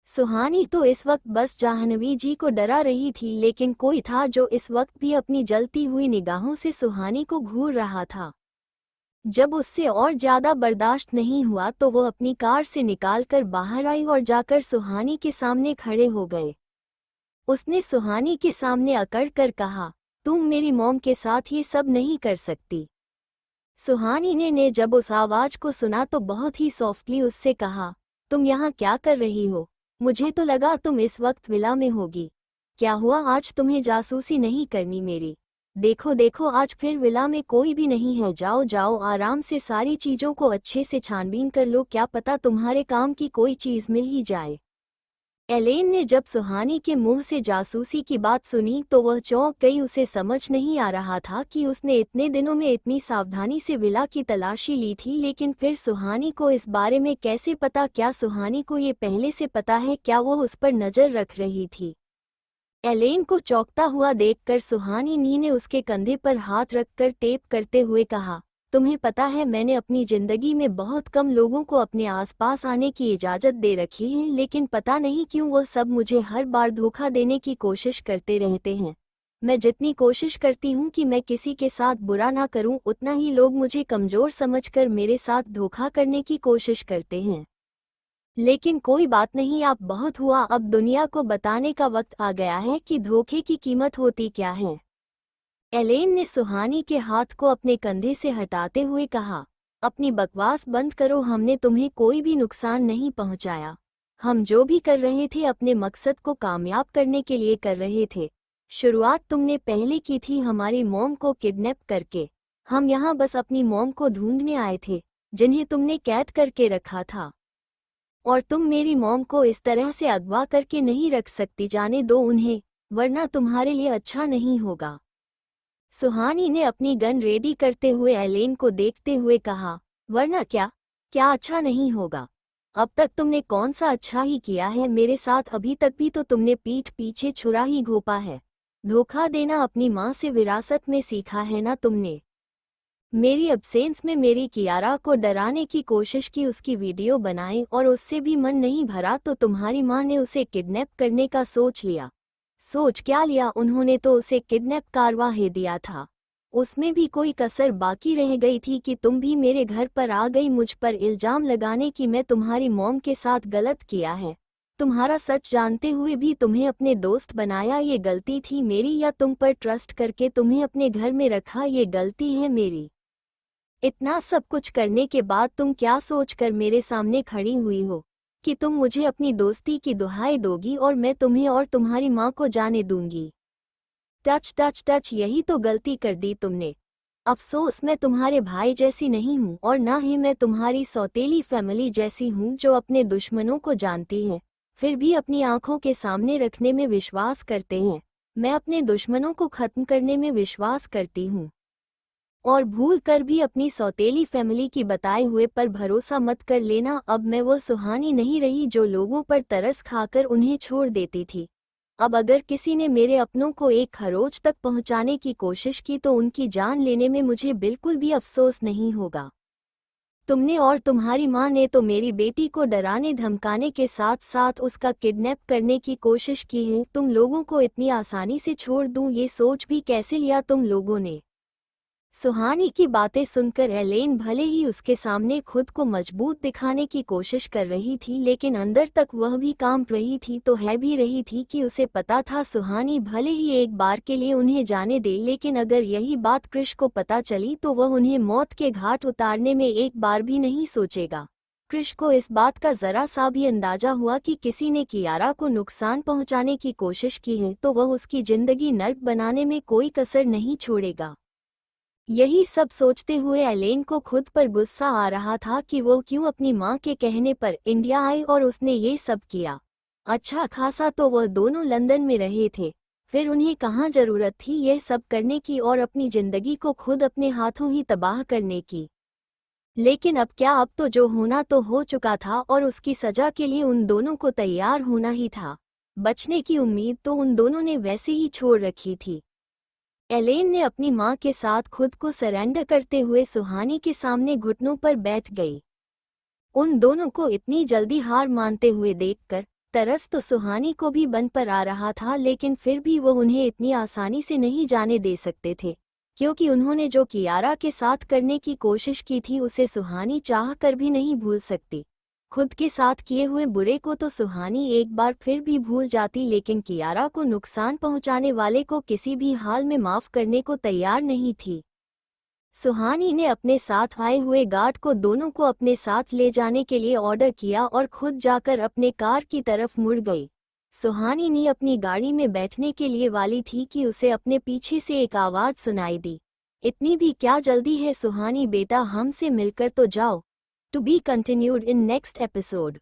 सुहानी तो इस वक्त बस जाह्नवी जी को डरा रही थी, लेकिन कोई था जो इस वक्त भी अपनी जलती हुई निगाहों से सुहानी को घूर रहा था। जब उससे और ज्यादा बर्दाश्त नहीं हुआ तो वो अपनी कार से निकालकर बाहर आई और जाकर सुहानी के सामने खड़े हो गए। उसने सुहानी के सामने अकड़ कर कहा, तुम मेरी मॉम के साथ ये सब नहीं कर सकती। सुहानी ने जब उस आवाज को सुना तो बहुत ही सॉफ्टली उससे कहा, तुम यहाँ क्या कर रही हो? मुझे तो लगा तुम इस वक्त विला में होगी। क्या हुआ, आज तुम्हें जासूसी नहीं करनी मेरी? देखो देखो, आज फिर विला में कोई भी नहीं है, जाओ जाओ आराम से सारी चीजों को अच्छे से छानबीन कर लो, क्या पता तुम्हारे काम की कोई चीज मिल ही जाए। एलेन ने जब सुहानी के मुंह से जासूसी की बात सुनी तो वह चौंक गई। उसे समझ नहीं आ रहा था कि उसने इतने दिनों में इतनी सावधानी से विला की तलाशी ली थी, लेकिन फिर सुहानी को इस बारे में कैसे पता? क्या सुहानी को ये पहले से पता है? क्या वो उस पर नजर रख रही थी? एलेन को चौंकता हुआ देखकर सुहानी ने उसके कंधे पर हाथ रखकर टेप करते हुए कहा, तुम्हें पता है मैंने अपनी जिंदगी में बहुत कम लोगों को अपने आसपास आने की इजाज़त दे रखी है, लेकिन पता नहीं क्यों वो सब मुझे हर बार धोखा देने की कोशिश करते रहते हैं। मैं जितनी कोशिश करती हूँ कि मैं किसी के साथ बुरा ना करूँ, उतना ही लोग मुझे कमज़ोर समझकर मेरे साथ धोखा करने की कोशिश करते हैं। लेकिन कोई बात नहीं, आप बहुत हुआ, अब दुनिया को बताने का वक्त आ गया है कि धोखे की कीमत होती क्या है। एलेन ने सुहानी के हाथ को अपने कंधे से हटाते हुए कहा, अपनी बकवास बंद करो, हमने तुम्हें कोई भी नुकसान नहीं पहुंचाया। हम जो भी कर रहे थे अपने मकसद को कामयाब करने के लिए कर रहे थे। शुरुआत तुमने पहले की थी हमारी मॉम को किडनैप करके। हम यहाँ बस अपनी मॉम को ढूंढने आए थे, जिन्हें तुमने कैद करके रखा था। और तुम मेरी मॉम को इस तरह से अगवा करके नहीं रख सकती, जाने दो उन्हें, वरना तुम्हारे लिए अच्छा नहीं होगा। सुहानी ने अपनी गन रेडी करते हुए एलेन को देखते हुए कहा, वरना क्या? क्या अच्छा नहीं होगा? अब तक तुमने कौन सा अच्छा ही किया है मेरे साथ? अभी तक भी तो तुमने पीठ पीछे छुरा ही घोपा है। धोखा देना अपनी माँ से विरासत में सीखा है ना तुमने। मेरी अब्सेंस में मेरी कियारा को डराने की कोशिश की, उसकी वीडियो बनाई और उससे भी मन नहीं भरा तो तुम्हारी माँ ने उसे किडनैप करने का सोच लिया। सोच क्या लिया, उन्होंने तो उसे किडनैप करवा ही दिया था। उसमें भी कोई कसर बाकी रह गई थी कि तुम भी मेरे घर पर आ गई मुझ पर इल्जाम लगाने की मैं तुम्हारी मॉम के साथ गलत किया है। तुम्हारा सच जानते हुए भी तुम्हें अपने दोस्त बनाया ये गलती थी मेरी, या तुम पर ट्रस्ट करके तुम्हें अपने घर में रखा ये गलती है मेरी। इतना सब कुछ करने के बाद तुम क्या सोचकर मेरे सामने खड़ी हुई हो कि तुम मुझे अपनी दोस्ती की दुहाई दोगी और मैं तुम्हें और तुम्हारी माँ को जाने दूंगी। टच टच टच, यही तो गलती कर दी तुमने। अफसोस मैं तुम्हारे भाई जैसी नहीं हूँ और ना ही मैं तुम्हारी सौतेली फैमिली जैसी हूँ जो अपने दुश्मनों को जानती है फिर भी अपनी आंखों के सामने रखने में विश्वास करते हैं। मैं अपने दुश्मनों को खत्म करने में विश्वास करती हूँ और भूल कर भी अपनी सौतेली फैमिली की बताए हुए पर भरोसा मत कर लेना। अब मैं वो सुहानी नहीं रही जो लोगों पर तरस खाकर उन्हें छोड़ देती थी। अब अगर किसी ने मेरे अपनों को एक खरोच तक पहुंचाने की कोशिश की तो उनकी जान लेने में मुझे बिल्कुल भी अफसोस नहीं होगा। तुमने और तुम्हारी माँ ने तो मेरी बेटी को डराने धमकाने के साथ साथ उसका किडनैप करने की कोशिश की है। तुम लोगों को इतनी आसानी से छोड़ दूं ये सोच भी कैसे लिया तुम लोगों ने। सुहानी की बातें सुनकर एलेन भले ही उसके सामने खुद को मजबूत दिखाने की कोशिश कर रही थी लेकिन अंदर तक वह भी कांप रही थी तो है भी रही थी कि उसे पता था सुहानी भले ही एक बार के लिए उन्हें जाने दे लेकिन अगर यही बात कृष को पता चली तो वह उन्हें मौत के घाट उतारने में एक बार भी नहीं सोचेगा। कृष को इस बात का जरा सा भी अंदाजा हुआ कि किसी ने कियारा को नुकसान पहुंचाने की कोशिश की है तो वह उसकी जिंदगी नर्क बनाने में कोई कसर नहीं छोड़ेगा। यही सब सोचते हुए एलेन को खुद पर गुस्सा आ रहा था कि वो क्यों अपनी माँ के कहने पर इंडिया आई और उसने ये सब किया। अच्छा खासा तो वह दोनों लंदन में रहे थे, फिर उन्हें कहाँ जरूरत थी यह सब करने की और अपनी जिंदगी को खुद अपने हाथों ही तबाह करने की। लेकिन अब क्या, अब तो जो होना तो हो चुका था और उसकी सजा के लिए उन दोनों को तैयार होना ही था। बचने की उम्मीद तो उन दोनों ने वैसे ही छोड़ रखी थी। एलेन ने अपनी माँ के साथ खुद को सरेंडर करते हुए सुहानी के सामने घुटनों पर बैठ गई। उन दोनों को इतनी जल्दी हार मानते हुए देखकर तरस तो सुहानी को भी बन पर आ रहा था लेकिन फिर भी वो उन्हें इतनी आसानी से नहीं जाने दे सकते थे क्योंकि उन्होंने जो कियारा के साथ करने की कोशिश की थी उसे सुहानी चाह कर भी नहीं भूल सकती। खुद के साथ किए हुए बुरे को तो सुहानी एक बार फिर भी भूल जाती लेकिन कियारा को नुकसान पहुंचाने वाले को किसी भी हाल में माफ करने को तैयार नहीं थी। सुहानी ने अपने साथ आए हुए गार्ड को दोनों को अपने साथ ले जाने के लिए ऑर्डर किया और खुद जाकर अपने कार की तरफ मुड़ गई। सुहानी ने अपनी गाड़ी में बैठने के लिए वाली थी कि उसे अपने पीछे से एक आवाज सुनाई दी। इतनी भी क्या जल्दी है सुहानी बेटा, हमसे मिलकर तो जाओ। To be continued in next episode.